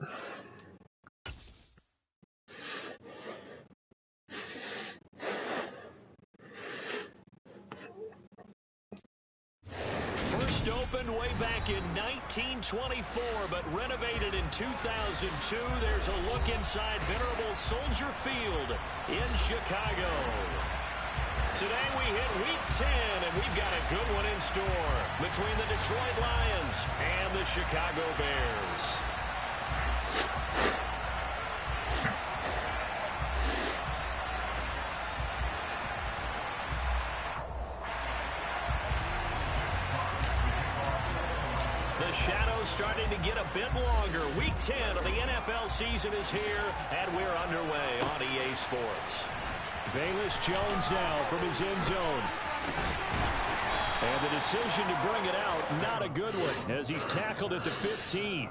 First opened way back in 1924, but renovated in 2002. There's a look inside venerable Soldier Field in Chicago. Today we hit Week 10, and we've got a good one in store between the Detroit Lions and the Chicago Bears. The shadow's starting to get a bit longer. Week 10 of the NFL season is here, and we're underway on EA Sports. Velus Jones now from his end zone. And the decision to bring it out, not a good one, as he's tackled at the 15.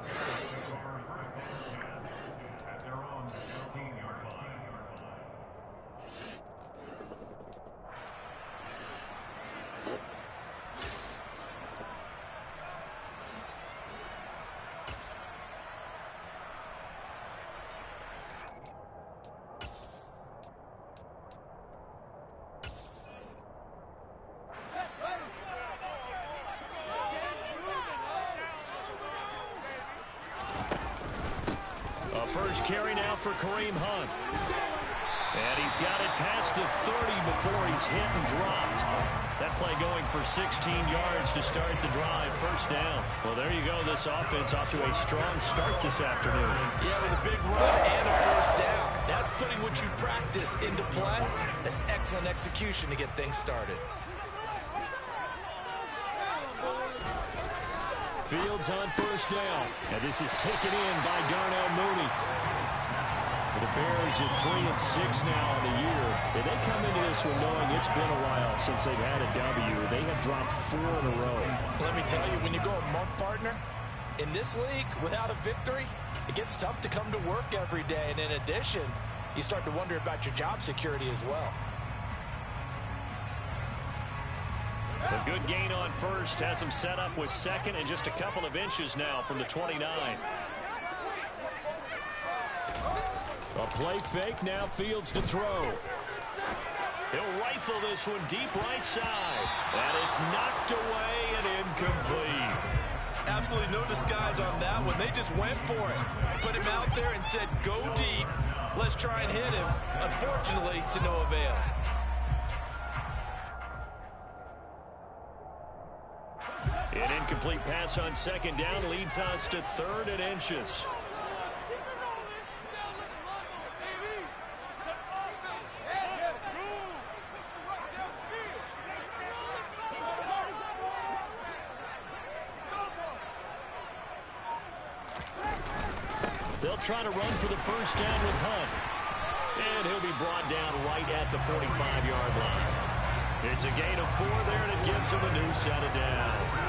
First carry now for Kareem Hunt. And he's got it past the 30 before he's hit and dropped. That play going for 16 yards to start the drive. First down. Well, there you go. This offense off to a strong start this afternoon. Yeah, with a big run and a first down. That's putting what you practice into play. That's excellent execution to get things started. Fields on first down. And this is taken in by Darnell Mooney. The Bears at 3-6 now on the year. And they come into this one knowing it's been a while since they've had a W. They have dropped 4 in a row. Let me tell you, when you go a month, partner, in this league, without a victory, it gets tough to come to work every day. And in addition, you start to wonder about your job security as well. A good gain on first has him set up with second and just a couple of inches now from the 29. A play fake, now Fields to throw. He'll rifle this one deep right side. And it's knocked away and incomplete. Absolutely no disguise on that one. They just went for it. Put him out there and said, go deep. Let's try and hit him. Unfortunately, to no avail. An incomplete pass on second down leads us to 3rd and inches. They'll try to run for the first down with Hunt. And he'll be brought down right at the 45-yard line. It's a gain of 4 there, and it gives him a new set of downs.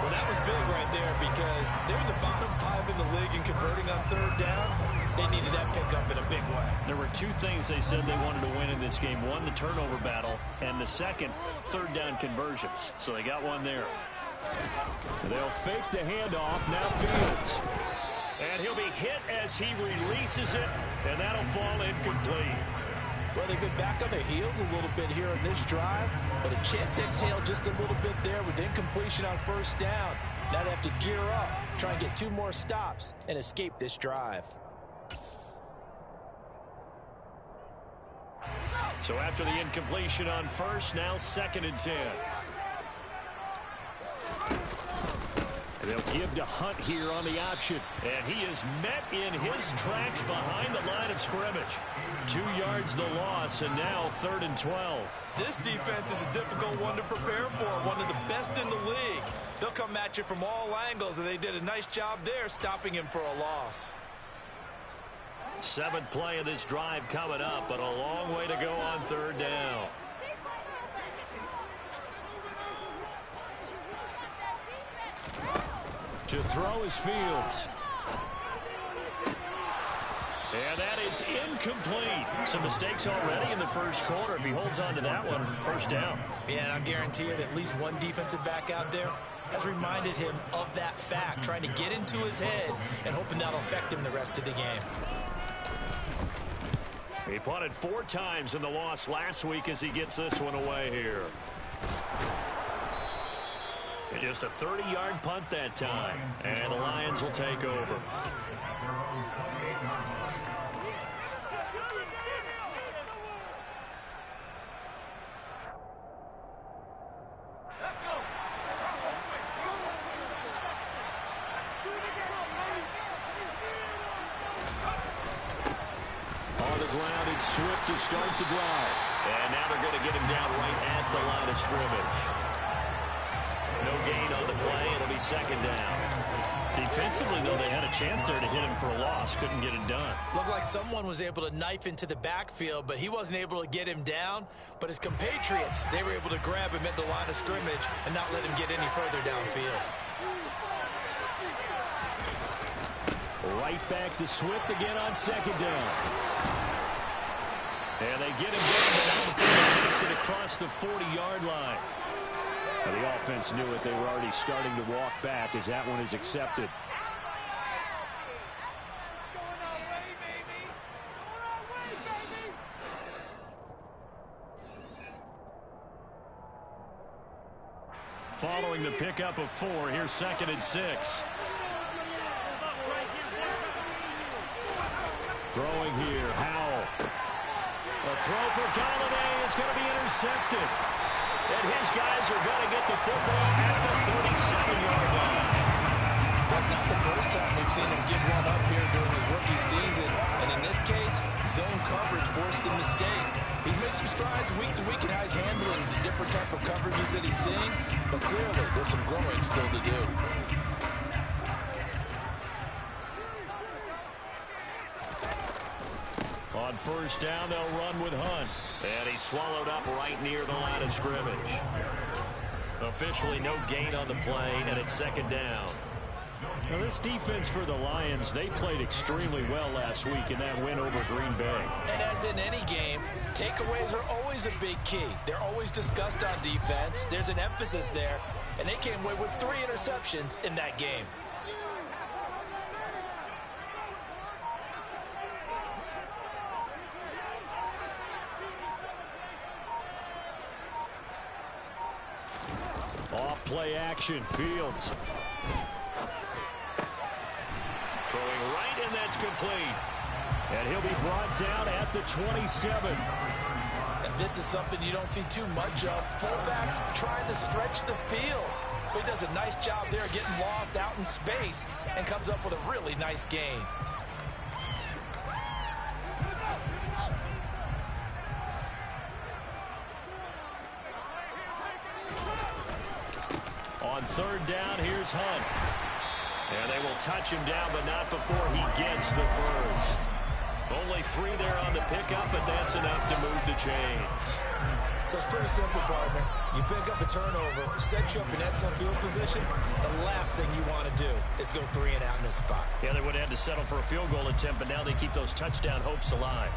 Well, that was big right there because they're in the bottom 5 in the league in converting on 3rd down. They needed that pickup in a big way. There were 2 things they said they wanted to win in this game. One, the turnover battle, and the second, 3rd down conversions. So they got one there. They'll fake the handoff. Now Fields. And he'll be hit as he releases it, and that'll fall incomplete. Well, they've been back on their heels a little bit here on this drive, but a chance to exhale just a little bit there with incompletion on first down. Now they have to gear up, try and get 2 more stops, and escape this drive. So after the incompletion on first, now 2nd and 10. They'll give to Hunt here on the option. And he is met in his tracks behind the line of scrimmage. 2 yards the loss, and now 3rd and 12. This defense is a difficult one to prepare for, one of the best in the league. They'll come at you from all angles, and they did a nice job there stopping him for a loss. 7th play of this drive coming up, but a long way to go on 3rd down. To throw is Fields. And that is incomplete. Some mistakes already in the first quarter. If he holds on to that one, first down. Yeah, and I'll guarantee you that at least one defensive back out there has reminded him of that fact, trying to get into his head and hoping that'll affect him the rest of the game. He punted 4 times in the loss last week as he gets this one away here. And just a 30-yard punt that time. And the Lions will take over. Swift to start the drive. And now they're going to get him down right at the line of scrimmage. No gain on the play. It'll be second down. Defensively, though, they had a chance there to hit him for a loss. Couldn't get it done. Looked like someone was able to knife into the backfield, but he wasn't able to get him down. But his compatriots, they were able to grab him at the line of scrimmage and not let him get any further downfield. Right back to Swift again on second down. And they get him down, but now the field takes it across the 40-yard line. Now the offense knew it. They were already starting to walk back as that one is accepted. Following the pickup of 4, here's 2nd and 6. Throwing here, Howell. A throw for Galladay is going to be intercepted. And his guys are going to get the football at the 37-yard line. That's not the first time we've seen him give one up here during his rookie season. And in this case, zone coverage forced the mistake. He's made some strides week to week in how he's handling the different type of coverages that he's seeing. But clearly, there's some growing still to do. On first down, they'll run with Hunt. And he's swallowed up right near the line of scrimmage. Officially no gain on the play, and it's second down. Now this defense for the Lions, they played extremely well last week in that win over Green Bay. And as in any game, takeaways are always a big key. They're always discussed on defense. There's an emphasis there, and they came away with 3 interceptions in that game. Off play action, Fields. Throwing right, and that's complete. And he'll be brought down at the 27. And this is something you don't see too much of. Fullbacks trying to stretch the field. But he does a nice job there getting lost out in space and comes up with a really nice gain. On third down, here's Hunt. And they will touch him down, but not before he gets the first. Only 3 there on the pickup, but that's enough to move the chains. So it's pretty simple, partner. You pick up a turnover, set you up in excellent field position. The last thing you want to do is go 3 and out in this spot. Yeah, they would have had to settle for a field goal attempt, but now they keep those touchdown hopes alive.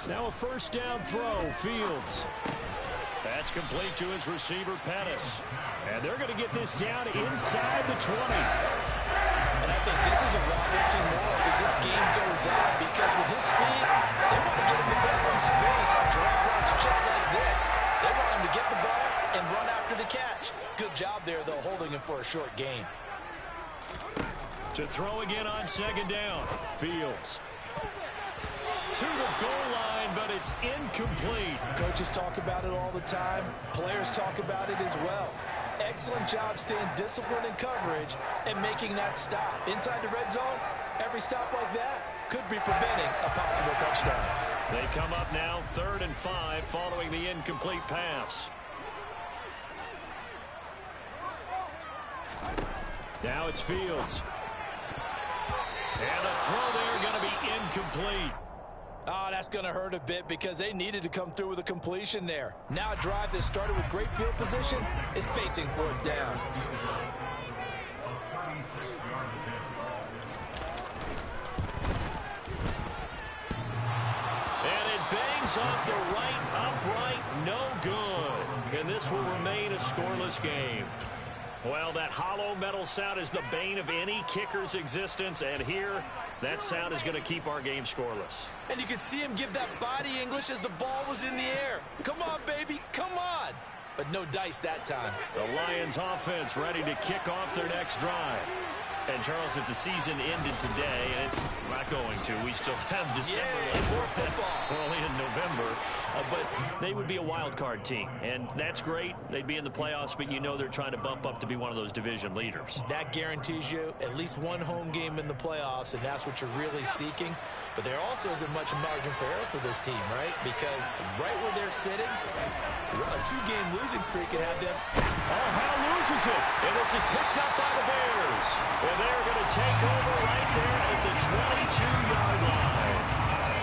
Now a first down throw, Fields. That's complete to his receiver, Pettis. And they're going to get this down inside the 20. And I think this is a route we'll see more of as this game goes on, because with his speed, they want to get him the ball in space on drag routes just like this. They want him to get the ball and run after the catch. Good job there, though, holding him for a short gain. To throw again on second down, Fields. To the goal line, but it's incomplete. Coaches talk about it all the time. Players talk about it as well. Excellent job staying disciplined in coverage and making that stop. Inside the red zone, every stop like that could be preventing a possible touchdown. They come up now 3rd and 5 following the incomplete pass. Now it's Fields. And the throw there going to be incomplete. Oh, that's going to hurt a bit because they needed to come through with a completion there. Now a drive that started with great field position is facing fourth down. And it bangs off the right upright, no good. And this will remain a scoreless game. Well, that hollow metal sound is the bane of any kicker's existence, and here, that sound is going to keep our game scoreless. And you could see him give that body English as the ball was in the air. Come on, baby, come on. But no dice that time. The Lions offense ready to kick off their next drive. And, Charles, if the season ended today, and it's not going to, we still have December left. We're only in November. But they would be a wild card team, and that's great. They'd be in the playoffs, but you know they're trying to bump up to be one of those division leaders. That guarantees you at least one home game in the playoffs, and that's what you're really seeking. But there also isn't much margin for error for this team, right? Because right where they're sitting, a two-game losing streak could have them. Oh, Hal loses it, and this is picked up by the Bears. And they're going to take over right there at the 22-yard line.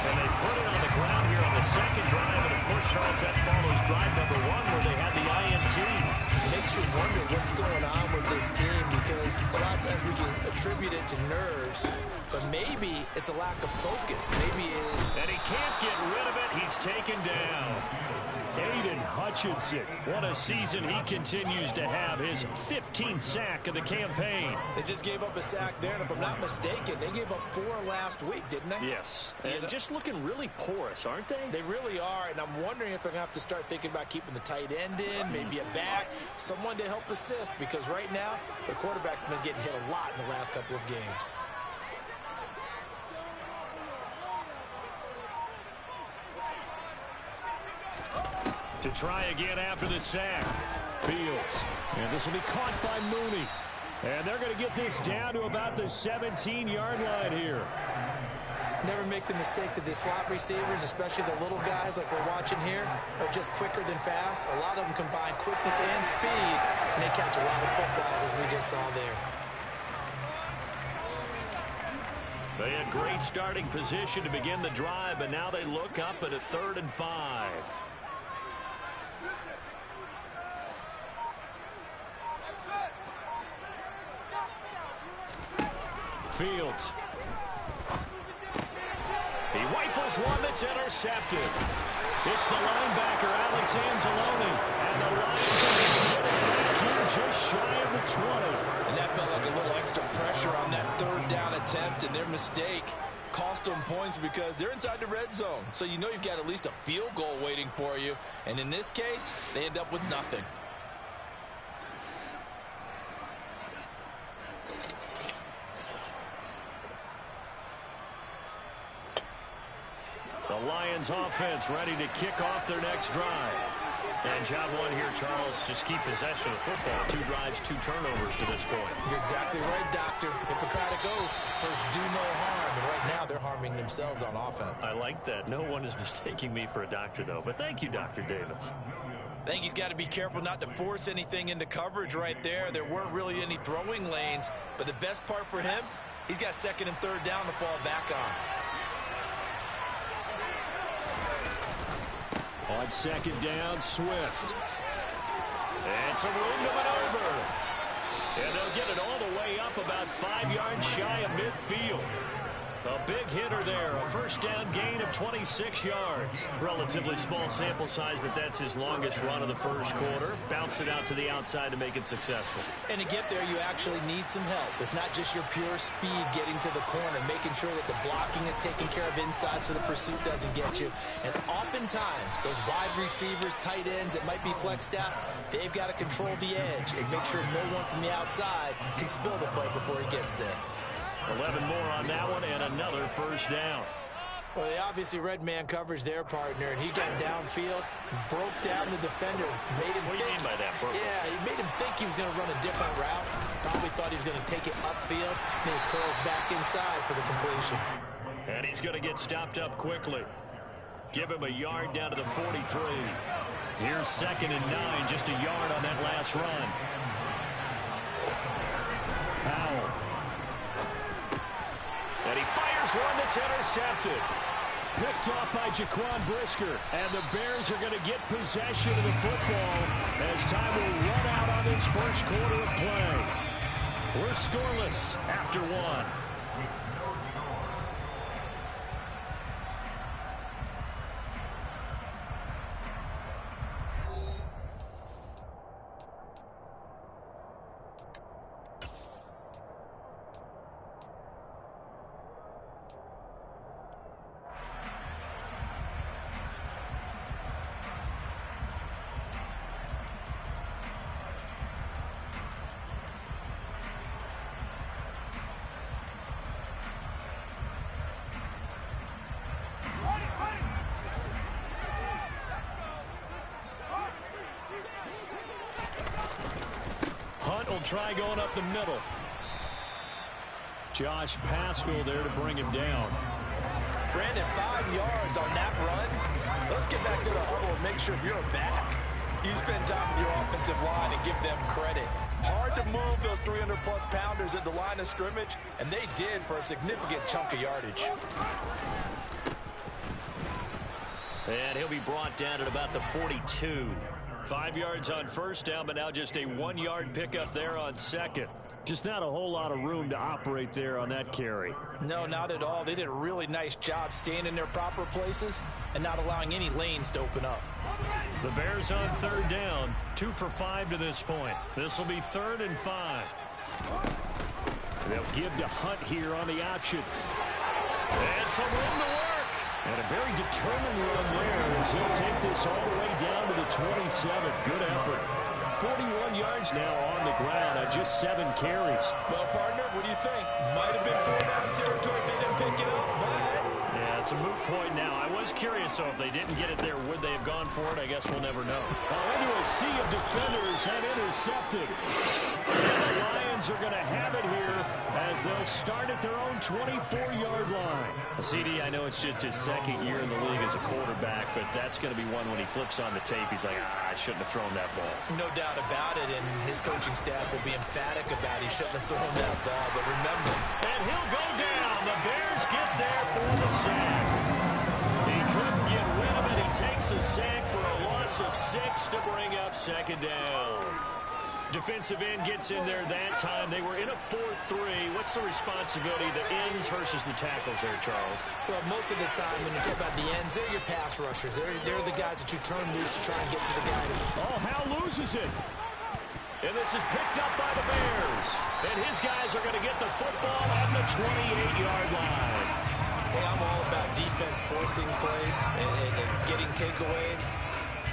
And they put it on the ground here on the second drive. And, of course, Charles, that follows drive number one where they had the INT. It makes you wonder what's going on with this team because a lot of times we can attribute it to nerves, but maybe it's a lack of focus. Maybe it is. And he can't get rid of it. He's taken down. Aiden Hutchinson, what a season he continues to have, his 15th sack of the campaign. They just gave up a sack there, and if I'm not mistaken, they gave up 4 last week, didn't they? Yes, and just looking really porous, aren't they? They really are, and I'm wondering if they're going to have to start thinking about keeping the tight end in, maybe a back, someone to help assist, because right now, the quarterback's been getting hit a lot in the last couple of games. To try again after the sack. Fields. And this will be caught by Mooney. And they're going to get this down to about the 17-yard line here. Never make the mistake that the slot receivers, especially the little guys like we're watching here, are just quicker than fast. A lot of them combine quickness and speed, and they catch a lot of footballs, as we just saw there. They had great starting position to begin the drive, but now they look up at a 3rd and 5. Fields. He rifles one that's intercepted. It's the linebacker, Alex Anzalone. And the Lions are going to get it back here just shy of the 20. And that felt like a little extra pressure on that 3rd down attempt, and their mistake cost them points because they're inside the red zone. So you know you've got at least a field goal waiting for you. And in this case, they end up with nothing. The Lions offense ready to kick off their next drive. And job one here, Charles, just keep possession of football. 2 drives, 2 turnovers to this point. You're exactly right, Doctor. Hippocratic oath. First, do no harm. And right now, they're harming themselves on offense. I like that. No one is mistaking me for a doctor, though. But thank you, Dr. Davis. I think he's got to be careful not to force anything into coverage right there. There weren't really any throwing lanes. But the best part for him, he's got 2nd and 3rd down to fall back on. On 2nd down, Swift. And some room to maneuver. And they'll get it all the way up about 5 yards shy of midfield. A big hitter there. A 1st down gain of 26 yards. Relatively small sample size, but that's his longest run of the 1st quarter. Bounced it out to the outside to make it successful. And to get there, you actually need some help. It's not just your pure speed getting to the corner, making sure that the blocking is taken care of inside so the pursuit doesn't get you. And oftentimes, those wide receivers, tight ends that might be flexed out, they've got to control the edge and make sure no one from the outside can spill the play before he gets there. 11 more on that one and another 1st down. Well, they obviously read man coverage their partner, and he got downfield, broke down the defender, made him What do you mean by that, Burke? Yeah, he made him think he was going to run a different route. Probably thought he was going to take it upfield, then he curls back inside for the completion. And he's going to get stopped up quickly. Give him a yard down to the 43. Here's 2nd and 9, just a yard on that last run. Powell. And he fires one that's intercepted. picked off by Jaquan Brisker. And the Bears are going to get possession of the football as time will run out on this first quarter of play. We're scoreless after one. Try going up the middle. Josh Paschal there to bring him down. Brandon, 5 yards on that run. Let's get back to the huddle and make sure you're back. You spend time with your offensive line and give them credit. Hard to move those 300-plus pounders at the line of scrimmage, and they did for a significant chunk of yardage. And he'll be brought down at about the 42. 5 yards on first down, but now just a 1-yard pickup there on second. Just not a whole lot of room to operate there on that carry. No, not at all. They did a really nice job staying in their proper places and not allowing any lanes to open up. The Bears on third down, 2 for 5 to this point. This will be 3rd and 5. They'll give to Hunt here on the option. And some room to work. And a very determined run there as he'll take this all the way down to the 27. Good effort. 41 yards now on the ground on just 7 carries. Well, partner, what do you think? Might have been 4-down territory if they didn't pick it up, but... Yeah, it's a moot point now. I was curious, so if they didn't get it there, would they have gone for it? I guess we'll never know. Into a sea of defenders had intercepted. And the Lions are going to have it here as they'll start at their own 24-yard line. CD, I know it's just his second year in the league as a quarterback, but that's going to be one when he flips on the tape. He's like, I shouldn't have thrown that ball. No doubt about it, and his coaching staff will be emphatic about he shouldn't have thrown that ball. But remember, and he'll go down. The Bears get there for the sack. He couldn't get rid of it. He takes a sack for a loss of 6 to bring up second down. Defensive end gets in there that time. They were in a 4-3. What's the responsibility, the ends versus the tackles there, Charles? Well, most of the time when you talk about the ends, they're your pass rushers. They're the guys that you turn loose to try and get to the guy. Oh, Howe loses it. And this is picked up by the Bears. And his guys are going to get the football at the 28-yard line. Hey, I'm all about defense forcing plays and getting takeaways.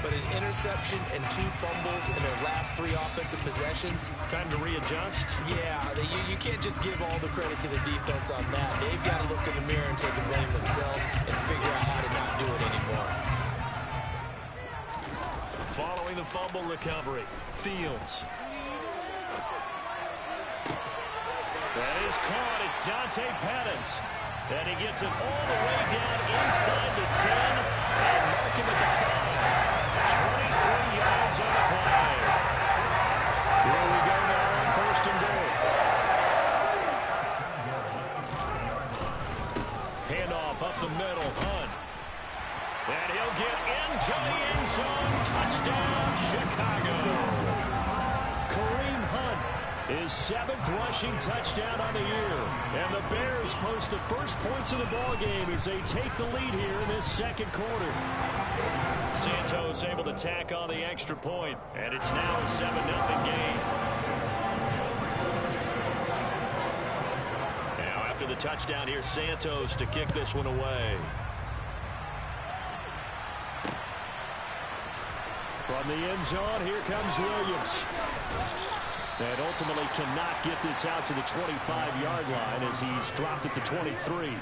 But an interception and 2 fumbles in their last 3 offensive possessions. Time to readjust? Yeah, you can't just give all the credit to the defense on that. They've got to look in the mirror and take the blame themselves and figure out how to not do it anymore. Following the fumble recovery, Fields. That is caught. It's Dante Pettis. And he gets it all the way down inside the 10 and mark him at the 5. 23 yards on the play. Here we go now on 1st and goal. Handoff up the middle, Hunt. And he'll get into the end zone. Touchdown, Chicago. Kareem Hunt, his 7th rushing touchdown on the year. And the Bears post the first points of the ballgame as they take the lead here in this second quarter. Santos able to tack on the extra point, and it's now a 7-0 game. Now after the touchdown, here's Santos to kick this one away. From the end zone, here comes Williams. And ultimately cannot get this out to the 25-yard line as he's dropped at the 23.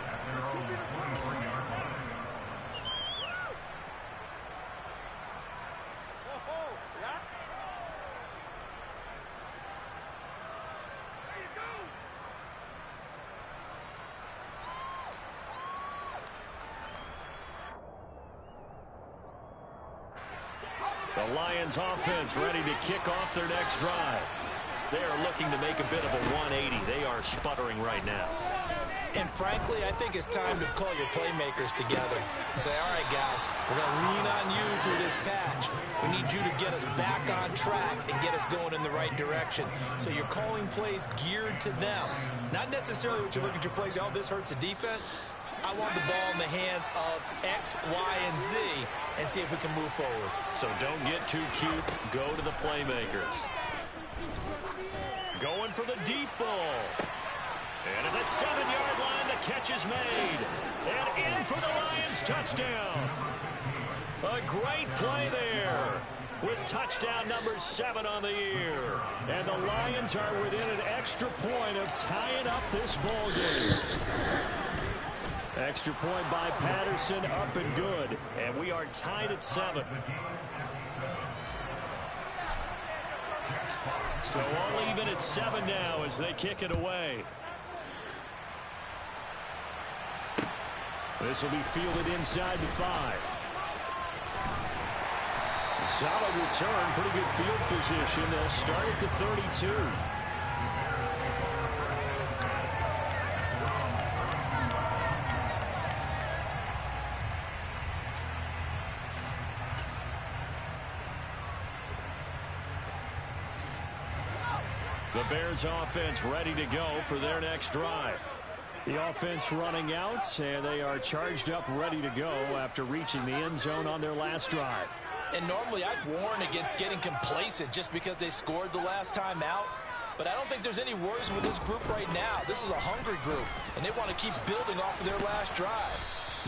The Lions offense ready to kick off their next drive. They are looking to make a bit of a 180. They are sputtering right now. And frankly, I think it's time to call your playmakers together and say, all right, guys, we're going to lean on you through this patch. We need you to get us back on track and get us going in the right direction. So you're calling plays geared to them. Not necessarily what you look at your plays, oh, this hurts the defense. I want the ball in the hands of X, Y, and Z and see if we can move forward. So don't get too cute. Go to the playmakers. Going for the deep ball. And at the 7-yard line, the catch is made. And in for the Lions touchdown. A great play there with touchdown number 7 on the year. And the Lions are within an extra point of tying up this ball game. Extra point by Patterson, up and good. And we are tied at 7. So all even at 7 now as they kick it away. This will be fielded inside the 5. Solid return, pretty good field position. They'll start at the 32. The Bears offense ready to go for their next drive. The offense running out, and they are charged up, ready to go after reaching the end zone on their last drive. And normally I'd warn against getting complacent just because they scored the last time out. But I don't think there's any worries with this group right now. This is a hungry group, and they want to keep building off of their last drive.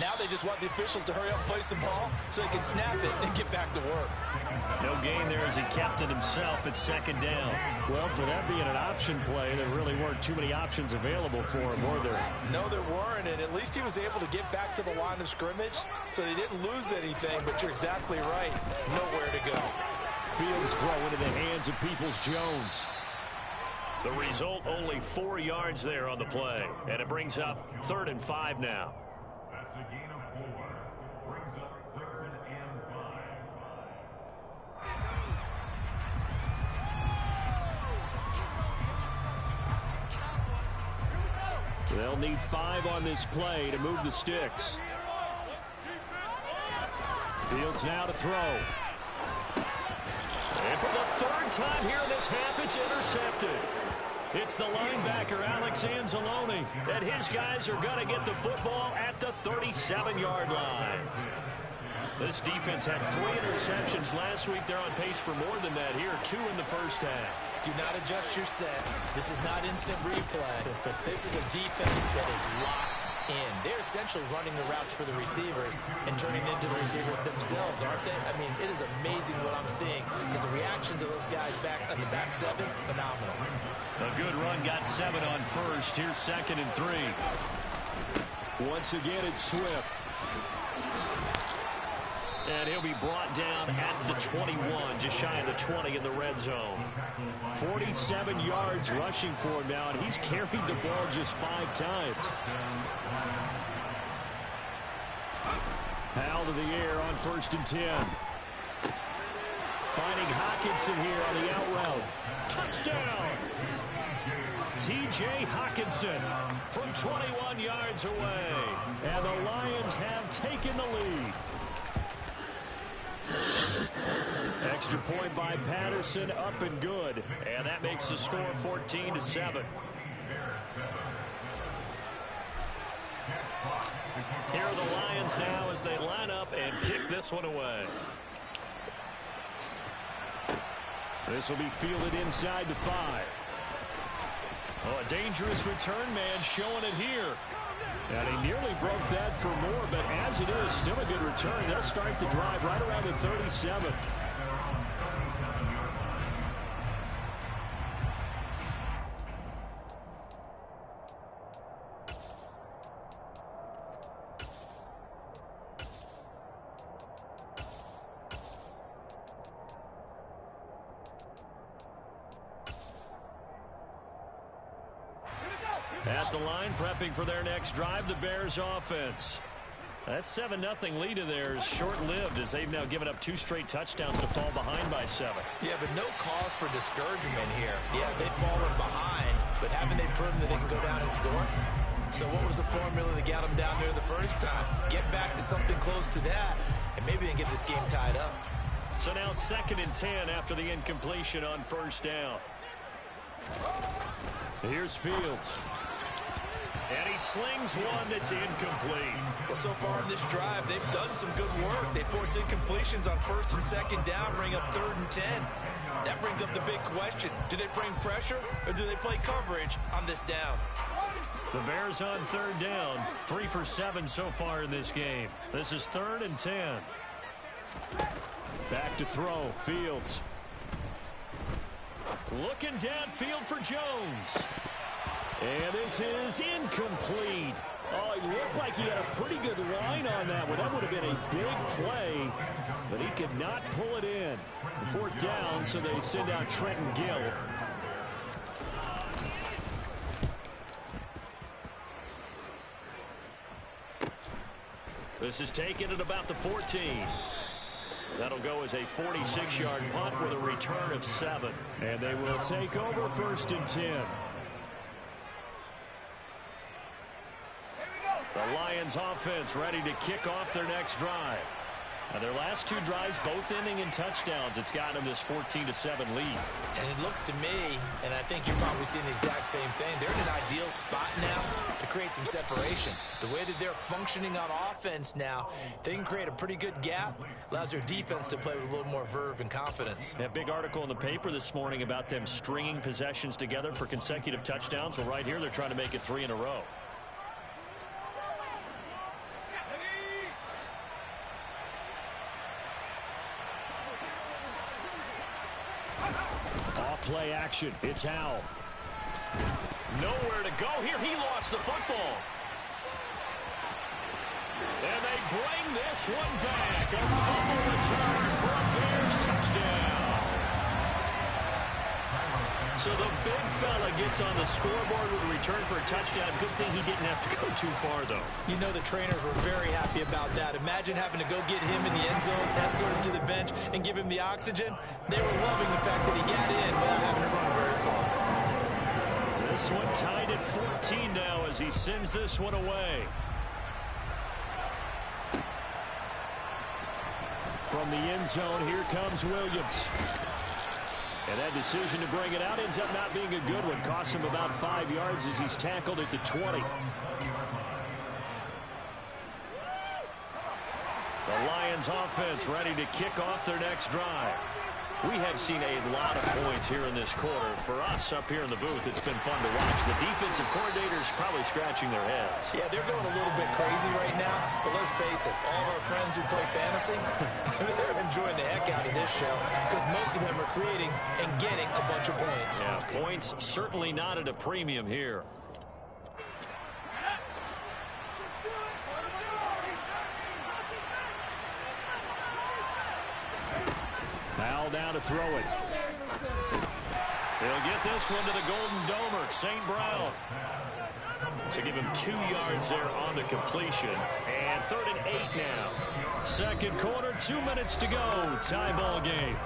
Now they just want the officials to hurry up and place the ball so they can snap it and get back to work. No gain there as he kept it himself at 2nd down. Well, for that being an option play, there really weren't too many options available for him, were there? No, there weren't, and at least he was able to get back to the line of scrimmage, so they didn't lose anything, but you're exactly right. Nowhere to go. Fields throw into the hands of Peoples-Jones. The result, only 4 yards there on the play, and it brings up 3rd and 5 now. That's a gain of 4. Brings up 3rd and 5. They'll need 5 on this play to move the sticks. Fields now to throw. And for the 3rd time here in this half, it's intercepted. It's the linebacker, Alex Anzalone, and his guys are going to get the football at the 37-yard line. This defense had 3 interceptions last week. They're on pace for more than that here, 2 in the first half. Do not adjust your set. This is not instant replay. This is a defense that is locked in. They're essentially running the routes for the receivers and turning into the receivers themselves, aren't they? I mean, it is amazing what I'm seeing because the reactions of those guys back on the back 7, phenomenal. A good run, got 7 on first. Here's 2nd and 3. Once again, it's Swift. And he'll be brought down at the 21, just shy of the 20 in the red zone. 47 yards rushing for him now, and he's carried the ball just 5 times. Powell to the air on 1st and 10. Finding Hockenson here on the out route. Touchdown! T.J. Hockenson from 21 yards away. And the Lions have taken the lead. Extra point by Patterson, up and good. And that makes the score 14-7. Here are the Lions now as they line up and kick this one away. This will be fielded inside the 5. Oh, a dangerous return man showing it here. And he nearly broke that for more, but as it is, still a good return. They'll start the drive right around the 37. At the line, prepping for their next drive, the Bears offense. That 7-0 lead of theirs short-lived as they've now given up 2 straight touchdowns to fall behind by 7. Yeah, but no cause for discouragement here. Yeah, they've fallen behind, but haven't they proven that they can go down and score? So what was the formula that got them down there the first time? Get back to something close to that, and maybe they can get this game tied up. So now 2nd and 10 after the incompletion on 1st down. Here's Fields. And he slings one that's incomplete. Well, so far in this drive, they've done some good work. They force incompletions on 1st and 2nd down, bring up 3rd and 10. That brings up the big question. Do they bring pressure or do they play coverage on this down? The Bears on 3rd down. 3 for 7 so far in this game. This is 3rd and 10. Back to throw. Fields. Looking downfield for Jones. And this is incomplete. Oh, he looked like he had a pretty good line on that one. That would have been a big play, but he could not pull it in. 4th down, so they send out Trenton Gill. This is taken at about the 14. That'll go as a 46-yard punt with a return of 7. And they will take over 1st and 10. The Lions offense ready to kick off their next drive. Now their last 2 drives both ending in touchdowns. It's gotten them this 14-7 lead. And it looks to me, and I think you're probably seeing the exact same thing, they're in an ideal spot now to create some separation. The way that they're functioning on offense now, they can create a pretty good gap. Allows their defense to play with a little more verve and confidence. A big article in the paper this morning about them stringing possessions together for consecutive touchdowns. Well, right here they're trying to make it 3 in a row. Play action. It's Howell. Nowhere to go here. He lost the football. And they bring this one back. A fumble return for a Bears touchdown. So the big fella gets on the scoreboard with a return for a touchdown. Good thing he didn't have to go too far, though. You know the trainers were very happy about that. Imagine having to go get him in the end zone, escort him to the bench, and give him the oxygen. They were loving the fact that he got in without having to run very far. This one tied at 14 now as he sends this one away. From the end zone, here comes Williams. And that decision to bring it out ends up not being a good one. Costs him about 5 yards as he's tackled at the 20. The Lions offense ready to kick off their next drive. We have seen a lot of points here in this quarter. For us up here in the booth, it's been fun to watch. The defensive coordinators probably scratching their heads. Yeah, they're going a little bit crazy right now. But let's face it, all of our friends who play fantasy, they're enjoying the heck out of this show because most of them are creating and getting a bunch of points. Yeah, points certainly not at a premium here. Howell down to throw it. They'll get this one to the Golden Domer, St. Brown. So give him 2 yards there on the completion. And 3rd and 8 now. 2nd quarter, 2 minutes to go. Tie ball game.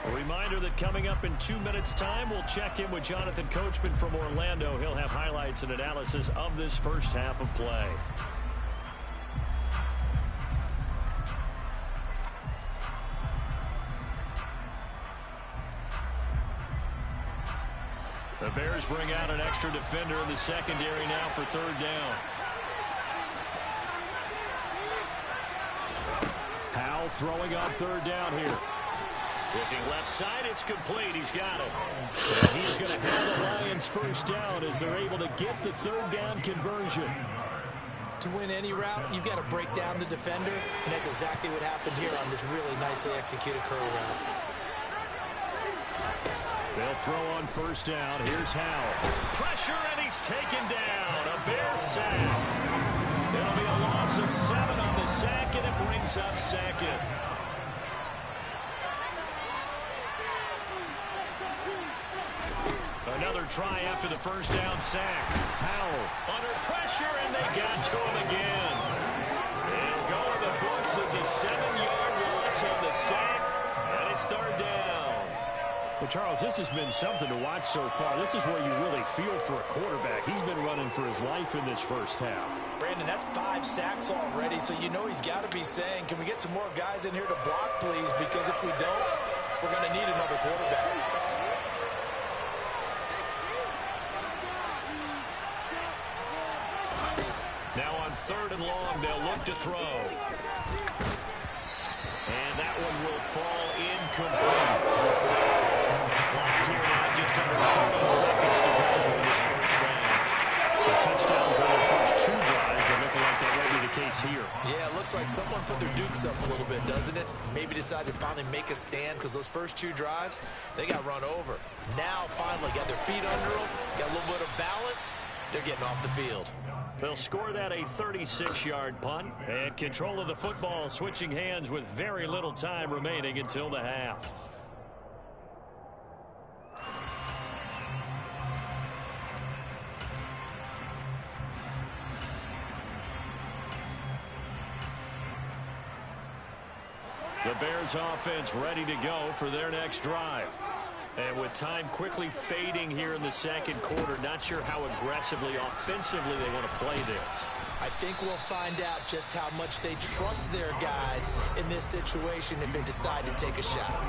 A reminder that coming up in 2 minutes' time, we'll check in with Jonathan Coachman from Orlando. He'll have highlights and analysis of this first half of play. The Bears bring out an extra defender in the secondary now for 3rd down. Howell throwing on 3rd down here. Looking left side, it's complete. He's got it. And he's going to have the Lions 1st down as they're able to get the 3rd down conversion. To win any route, you've got to break down the defender, and that's exactly what happened here on this really nicely executed curl route. They'll throw on 1st down. Here's Howell. Pressure, and he's taken down. A Bears sack. It'll be a loss of 7 on the sack, and it brings up 2nd. Another try after the 1st down sack. Howell under pressure, and they got to him again. And go to the books as a 7-yard loss on the sack, and it's 3rd down. Well, Charles, this has been something to watch so far. This is where you really feel for a quarterback. He's been running for his life in this first half. Brandon, that's 5 sacks already, so you know he's got to be saying, can we get some more guys in here to block, please? Because if we don't, we're going to need another quarterback. Now on 3rd and long, they'll look to throw. And that one will fall incomplete. Clock here now, just under 30 seconds to go in this first round. So touchdowns on their first 2 drives, but looking like that might be the case here. Yeah, it looks like someone put their dukes up a little bit, doesn't it? Maybe decided to finally make a stand because those first 2 drives, they got run over. Now, finally, got their feet under them, got a little bit of balance. They're getting off the field. They'll score that a 36-yard punt. And control of the football switching hands with very little time remaining until the half. The Bears offense ready to go for their next drive. And with time quickly fading here in the second quarter, not sure how aggressively, offensively they want to play this. I think we'll find out just how much they trust their guys in this situation if they decide to take a shot.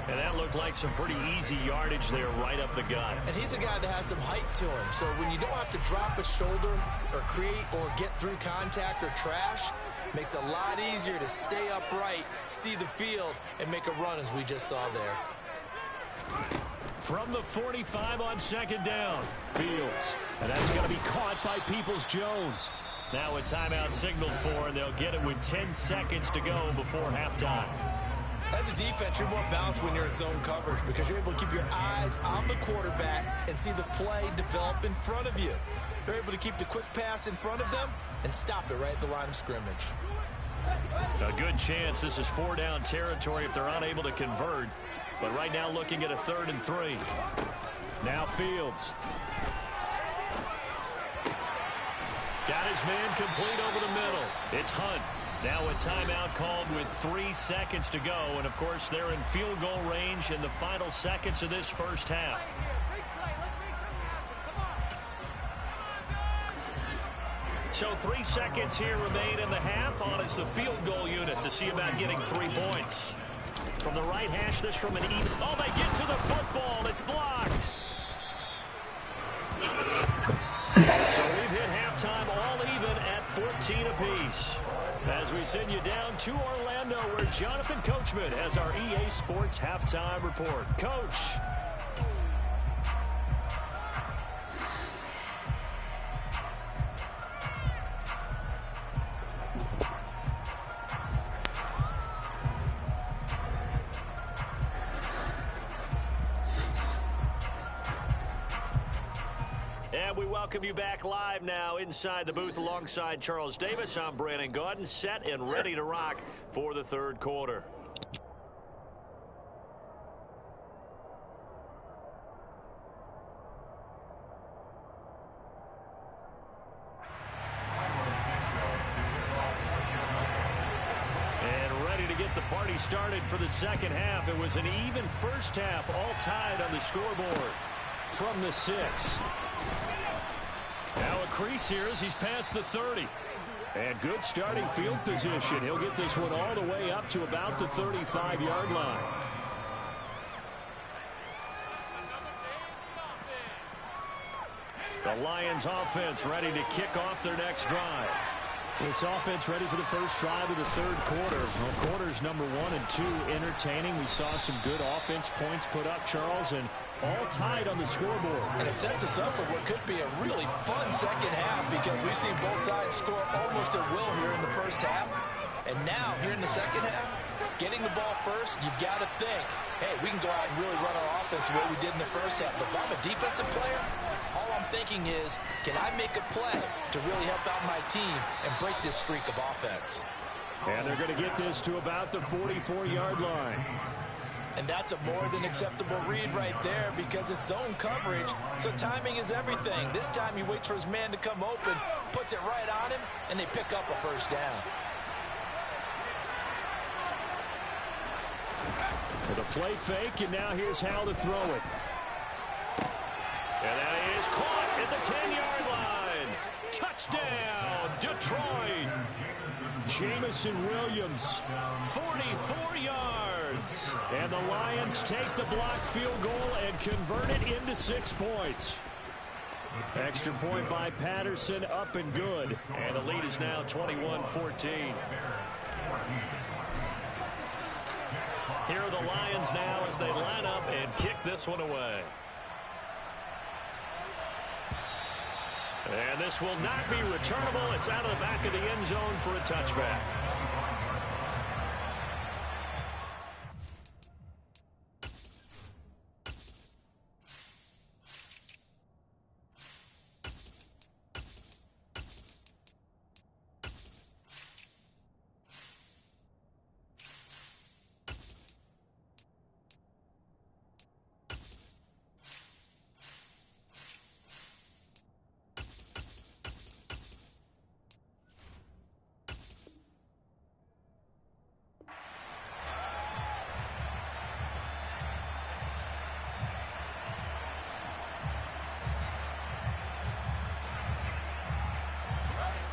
And that looked like some pretty easy yardage there right up the gut. And he's a guy that has some height to him. So when you don't have to drop a shoulder or create or get through contact or trash, makes it a lot easier to stay upright, see the field, and make a run as we just saw there. From the 45 on 2nd down, Fields. And that's going to be caught by Peoples-Jones. Now a timeout signaled for, and they'll get it with 10 seconds to go before halftime. As a defense, you're more balanced when you're in zone coverage because you're able to keep your eyes on the quarterback and see the play develop in front of you. They're able to keep the quick pass in front of them and stop it right at the line of scrimmage. A good chance this is 4-down territory if they're unable to convert. But right now looking at a 3rd and 3. Now Fields. Got his man complete over the middle. It's Hunt. Now a timeout called with 3 seconds to go. And, of course, they're in field goal range in the final seconds of this first half. So 3 seconds here remain in the half on it's the field goal unit to see about getting 3 points. From the right hash, this from an even. Oh, they get to the football. It's blocked. So we've hit halftime all even at 14 apiece. As we send you down to Orlando, where Jonathan Coachman has our EA Sports halftime report. Coach. And we welcome you back live now inside the booth alongside Charles Davis. I'm Brandon Gaudin, set and ready to rock for the 3rd quarter. And ready to get the party started for the second half. It was an even first half, all tied on the scoreboard. From the 6. Now a crease here as he's past the 30. And good starting field position. He'll get this one all the way up to about the 35-yard line. The Lions offense ready to kick off their next drive. This offense ready for the first drive of the 3rd quarter. Well, quarters number 1 and 2 entertaining. We saw some good offense points put up, Charles, and all tied on the scoreboard. And it sets us up for what could be a really fun second half because we've seen both sides score almost at will here in the first half. And now, here in the second half, getting the ball first, you've got to think, hey, we can go out and really run our offense the way we did in the first half. But if I'm a defensive player, all I'm thinking is, can I make a play to really help out my team and break this streak of offense? And they're going to get this to about the 44-yard line. And that's a more than acceptable read right there because it's zone coverage, so timing is everything. This time he waits for his man to come open, puts it right on him, and they pick up a first down. The play fake, and now here's how to throw it. And that is caught at the 10-yard line. Touchdown, Detroit. Jamison Williams, 44 yards. And the Lions take the blocked field goal and convert it into 6 points. Extra point by Patterson, up and good. And the lead is now 21-14. Here are the Lions now as they line up and kick this one away. And this will not be returnable. It's out of the back of the end zone for a touchback.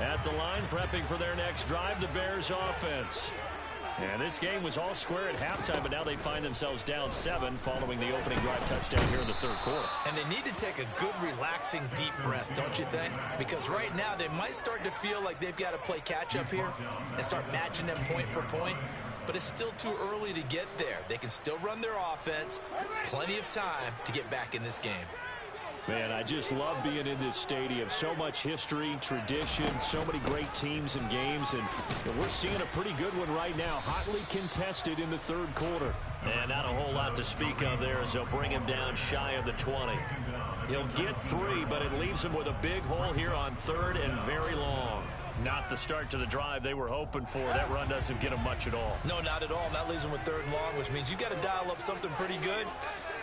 At the line, prepping for their next drive, the Bears offense. And this game was all square at halftime, but now they find themselves down 7 following the opening drive touchdown here in the third quarter. And they need to take a good, relaxing, deep breath, don't you think? Because right now they might start to feel like they've got to play catch-up here and start matching them point for point. But it's still too early to get there. They can still run their offense. Plenty of time to get back in this game. Man, I just love being in this stadium. So much history, tradition, so many great teams and games. And we're seeing a pretty good one right now, hotly contested in the third quarter. And not a whole lot to speak of there as they'll bring him down shy of the 20. He'll get 3, but it leaves him with a big hole here on third and very long. Not the start to the drive they were hoping for. That run doesn't get them much at all. No, not at all. That leaves them with third and long, which means you've got to dial up something pretty good.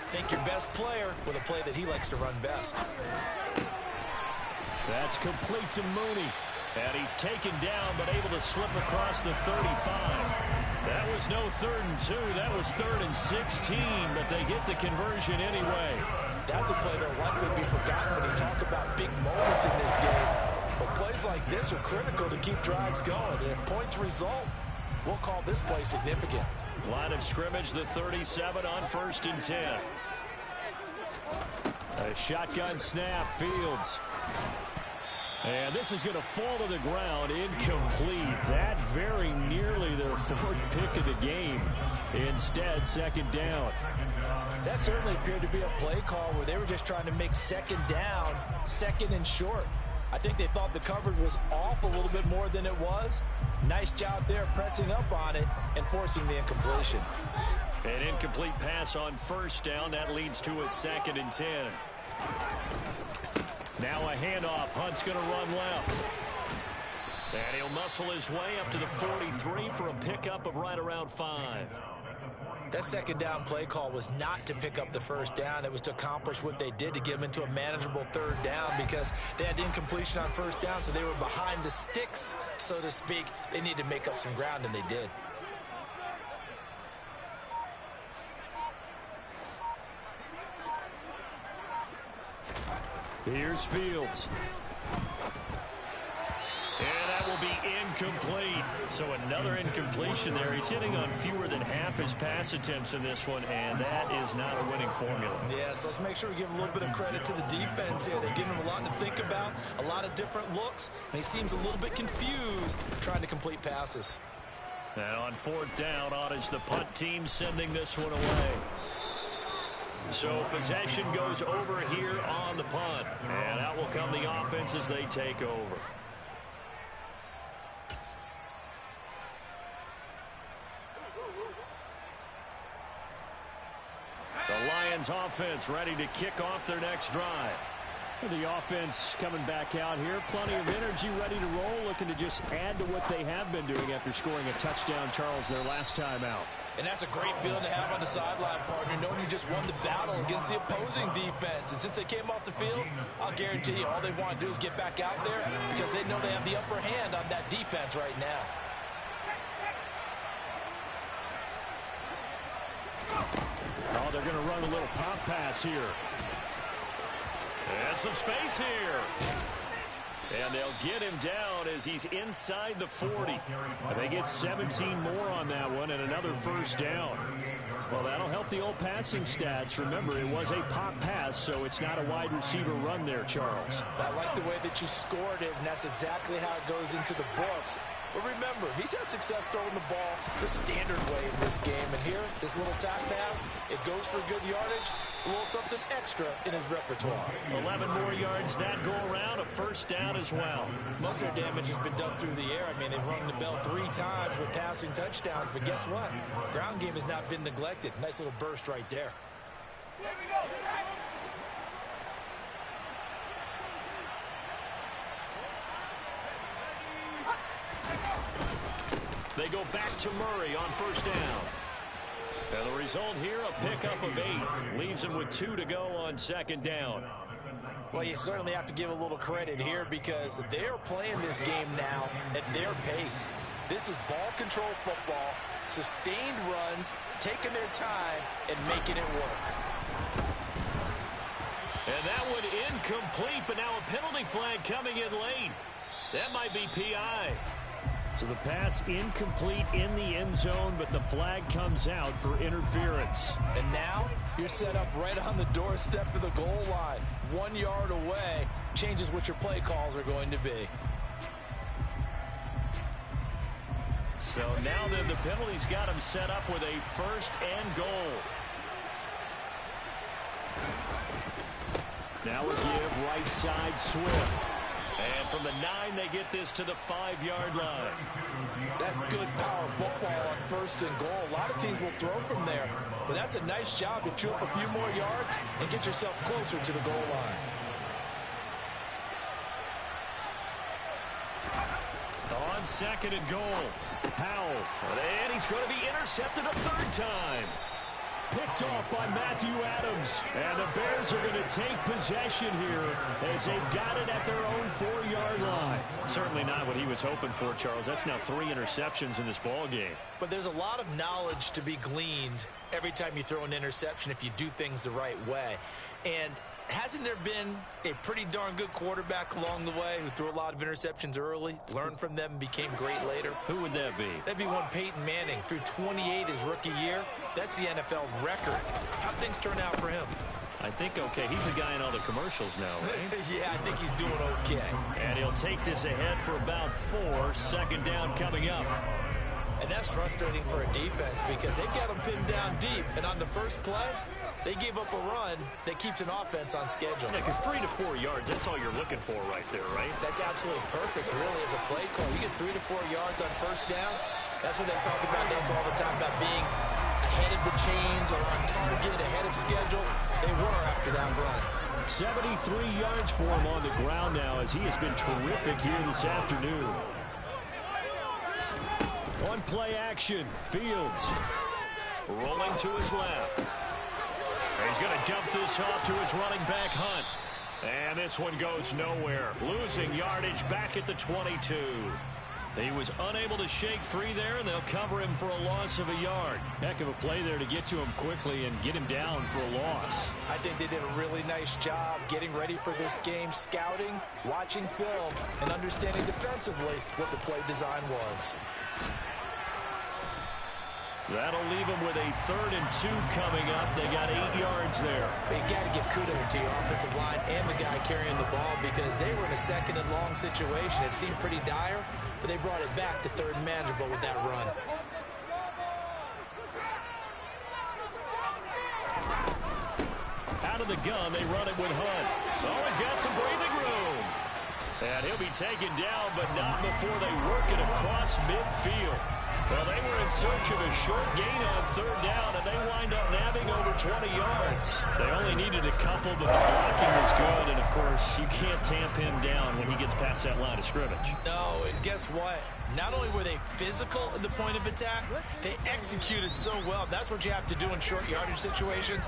Think your best player with a play that he likes to run best. That's complete to Mooney. And he's taken down, but able to slip across the 35. That was no 3rd and 2. That was 3rd and 16, but they get the conversion anyway. That's a play that'll likely be forgotten when you talk about big moments in this game. But plays like this are critical to keep drives going. And if points result, we'll call this play significant. Line of scrimmage, the 37 on 1st and 10. A shotgun snap, Fields. And this is going to fall to the ground, incomplete. That very nearly their 4th pick of the game. Instead, 2nd down. That certainly appeared to be a play call where they were just trying to make 2nd down, 2nd and short. I think they thought the coverage was off a little bit more than it was. Nice job there pressing up on it and forcing the incompletion. An incomplete pass on 1st down. That leads to a 2nd and 10. Now a handoff. Hunt's going to run left. And he'll muscle his way up to the 43 for a pickup of right around 5. That 2nd down play call was not to pick up the 1st down. It was to accomplish what they did, to get them into a manageable 3rd down, because they had incompletion on 1st down, so they were behind the sticks, so to speak. They needed to make up some ground, and they did. Here's Fields. And that will be incomplete. So another incompletion there. He's hitting on fewer than half his pass attempts in this one, and that is not a winning formula. Yeah, so let's make sure we give a little bit of credit to the defense here. They've given him a lot to think about, a lot of different looks, and he seems a little bit confused trying to complete passes. And on 4th down, on is the punt team sending this one away. So possession goes over here on the punt. And out will come the offense as they take over. The Lions offense ready to kick off their next drive. The offense coming back out here. Plenty of energy, ready to roll, looking to just add to what they have been doing after scoring a touchdown, Charles, their last time out. And that's a great feeling to have on the sideline, partner, knowing you just won the battle against the opposing defense. And since they came off the field, I'll guarantee you all they want to do is get back out there, because they know they have the upper hand on that defense right now. Oh, they're going to run a little pop pass here. And some space here. And they'll get him down as he's inside the 40. They get 17 more on that one and another first down. Well, that'll help the old passing stats. Remember, it was a pop pass, so it's not a wide receiver run there, Charles. I like the way that you scored it, and that's exactly how it goes into the books. But remember, he's had success throwing the ball the standard way in this game. And here, this little tap pass, it goes for good yardage, a little something extra in his repertoire. 11 more yards that go around, a first down as well. Most of their damage has been done through the air. I mean, they've rung the bell 3 times with passing touchdowns. But guess what? Ground game has not been neglected. Nice little burst right there. Here we go. They go back to Murray on first down. And the result here, a pickup of 8. Leaves him with 2 to go on second down. Well, you certainly have to give a little credit here because they're playing this game now at their pace. This is ball control football, sustained runs, taking their time, and making it work. And that one incomplete, but now a penalty flag coming in late. That might be PI. So the pass incomplete in the end zone, but the flag comes out for interference. And now you're set up right on the doorstep of the goal line. 1 yard away changes what your play calls are going to be. So now then the penalty's got him set up with a first and goal. Now a give right side Swift. And from the 9, they get this to the 5-yard line. That's good power football on first and goal. A lot of teams will throw from there, but that's a nice job to chew up a few more yards and get yourself closer to the goal line. On second and goal, Powell. And he's going to be intercepted a 3rd time. Picked off by Matthew Adams. And the Bears are going to take possession here as they've got it at their own 4-yard line. Certainly not what he was hoping for, Charles. That's now 3 interceptions in this ball game. But there's a lot of knowledge to be gleaned every time you throw an interception if you do things the right way. And hasn't there been a pretty darn good quarterback along the way who threw a lot of interceptions early, learned from them, and became great later? Who would that be? That'd be one Peyton Manning. Threw 28 his rookie year. That's the NFL record. How'd things turn out for him? I think okay. He's the guy in all the commercials now, right? Yeah, I think he's doing okay. And he'll take this ahead for about 4. Second down coming up. And that's frustrating for a defense because they've got them pinned down deep. And on the first play, they gave up a run that keeps an offense on schedule. Yeah, because 3 to 4 yards, that's all you're looking for right there, right? That's absolutely perfect, really, as a play call. You get 3 to 4 yards on first down. That's what they talk about this all the time, about being ahead of the chains or on target, ahead of schedule. They were after that run. 73 yards for him on the ground now as he has been terrific here this afternoon. On play action, Fields rolling to his left. He's going to dump this off to his running back, Hunt. And this one goes nowhere. Losing yardage back at the 22. He was unable to shake free there, and they'll cover him for a loss of a yard. Heck of a play there to get to him quickly and get him down for a loss. I think they did a really nice job getting ready for this game, scouting, watching film, and understanding defensively what the play design was. That'll leave them with a 3rd and 2 coming up. They got 8 yards there. You got to give kudos to your offensive line and the guy carrying the ball because they were in a 2nd and long situation. It seemed pretty dire, but they brought it back to 3rd and manageable with that run. Out of the gun, they run it with Hunt. Always got some breathing room. And he'll be taken down, but not before they work it across midfield. Well, they were in search of a short gain on 3rd down, and they wind up nabbing over 20 yards. They only needed a couple, but the blocking was good. And, of course, you can't tamp him down when he gets past that line of scrimmage. No, and guess what? Not only were they physical at the point of attack, they executed so well. That's what you have to do in short yardage situations.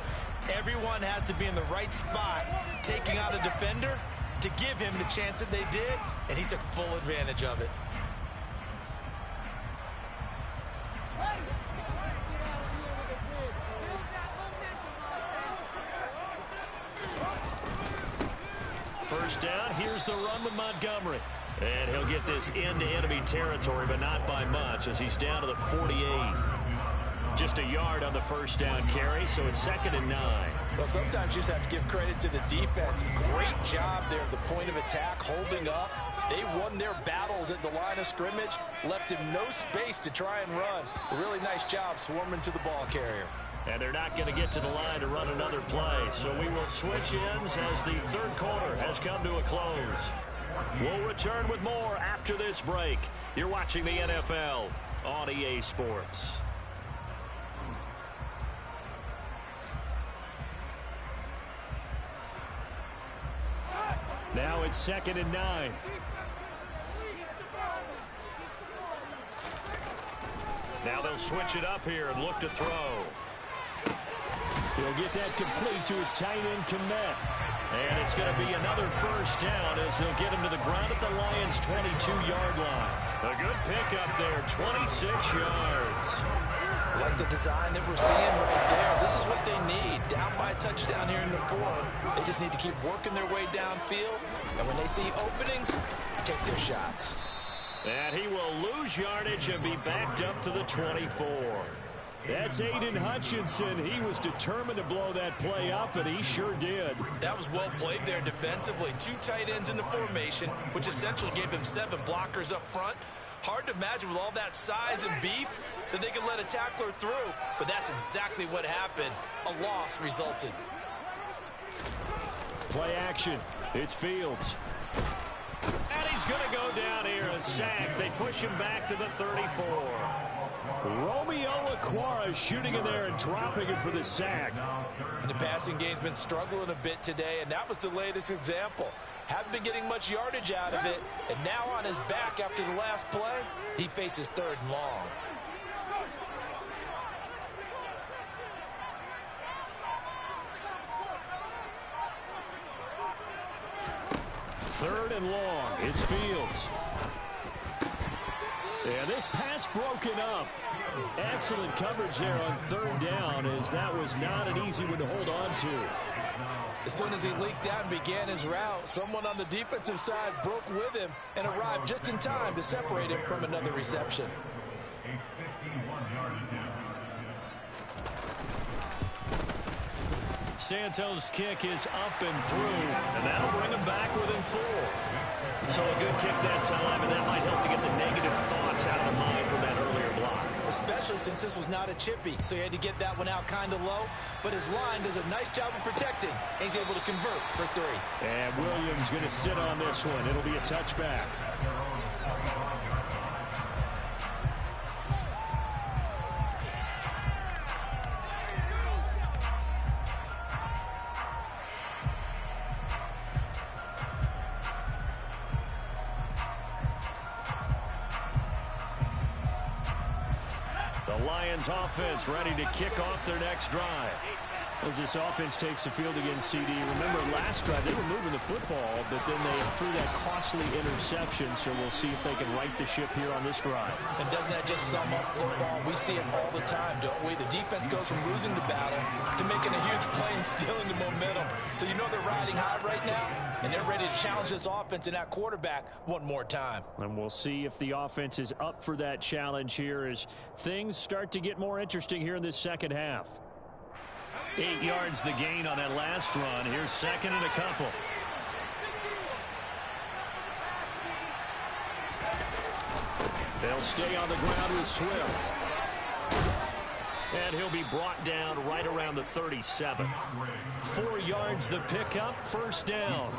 Everyone has to be in the right spot, taking out a defender to give him the chance that they did, and he took full advantage of it. first down. Here's the run with Montgomery. And he'll get this into enemy territory, but not by much, as he's down to the 48. Just a yard on the first down carry, so it's 2nd and 9. Well, sometimes you just have to give credit to the defense. Great job there at the point of attack, holding up. They won their battles at the line of scrimmage, left him no space to try and run. A really nice job swarming to the ball carrier. And they're not going to get to the line to run another play, so we will switch ends as the third quarter has come to a close. We'll return with more after this break. You're watching the NFL on EA Sports. Now it's 2nd and 9. Now they'll switch it up here and look to throw. He'll get that complete to his tight end, Kmet. And it's going to be another first down as they'll get him to the ground at the Lions' 22-yard line. A good pickup there, 26 yards. Like the design that we're seeing right there. This is what they need. Down by a touchdown here in the 4th. They just need to keep working their way downfield. And when they see openings, take their shots. And he will lose yardage and be backed up to the 24. That's Aiden Hutchinson. He was determined to blow that play up, and he sure did. That was well played there defensively. 2 tight ends in the formation, which essentially gave him 7 blockers up front. Hard to imagine with all that size and beef that they could let a tackler through, but that's exactly what happened. A loss resulted. Play action. It's Fields. And he's going to go down here, a sack. They push him back to the 34. Romeo Okwara shooting in there and dropping him for the sack. And the passing game's been struggling a bit today, and that was the latest example. Haven't been getting much yardage out of it, and now on his back after the last play, he faces 3rd and long. Third and long. It's Fields. Yeah, this pass broken up. Excellent coverage there on 3rd down, as that was not an easy one to hold on to. As soon as he leaked out and began his route, someone on the defensive side broke with him and arrived just in time to separate him from another reception. Santos' kick is up and through, and that'll bring him back within 4. So a good kick that time, and that might help to get the negative thoughts out of the mind from that earlier block. Especially since this was not a chippy, so he had to get that one out kind of low. But his line does a nice job of protecting, and he's able to convert for 3. And Williams going to sit on this one. It'll be a touchback. The Lions offense ready to kick off their next drive. As this offense takes the field against CD. Remember, last drive, they were moving the football, but then they threw that costly interception, so we'll see if they can right the ship here on this drive. And doesn't that just sum up football? We see it all the time, don't we? The defense goes from losing the battle to making a huge play and stealing the momentum. So you know they're riding high right now, and they're ready to challenge this offense and that quarterback one more time. And we'll see if the offense is up for that challenge here as things start to get more interesting here in this second half. 8 yards the gain on that last run. Here's 2nd and a couple. They'll stay on the ground with Swift. And he'll be brought down right around the 37. 4 yards the pickup, first down.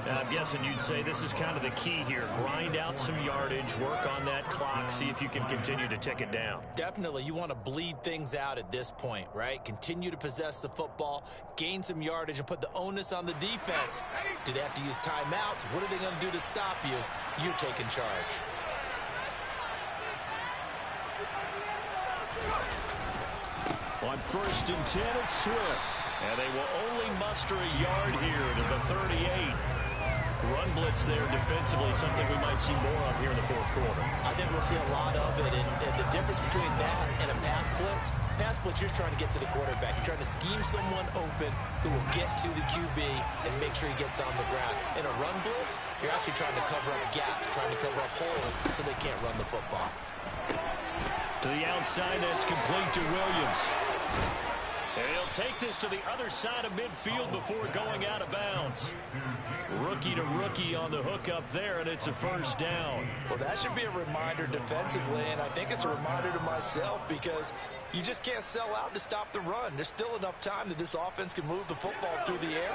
And I'm guessing you'd say this is kind of the key here. Grind out some yardage, work on that clock, see if you can continue to tick it down. Definitely, you want to bleed things out at this point, right? Continue to possess the football, gain some yardage, and put the onus on the defense. Do they have to use timeouts? What are they going to do to stop you? You're taking charge. On 1st and 10, it's Swift. And they will only muster a yard here to the 38. Run blitz there defensively, something we might see more of here in the fourth quarter. I think we'll see a lot of it, and the difference between that and a pass blitz, you're just trying to get to the quarterback. You're trying to scheme someone open who will get to the QB and make sure he gets on the ground. In a run blitz, you're actually trying to cover up gaps, trying to cover up holes so they can't run the football. To the outside, that's complete to Williams. And he'll take this to the other side of midfield before going out of bounds. Rookie to rookie on the hookup there, and it's a first down. Well, that should be a reminder defensively, and I think it's a reminder to myself because you just can't sell out to stop the run. There's still enough time that this offense can move the football through the air,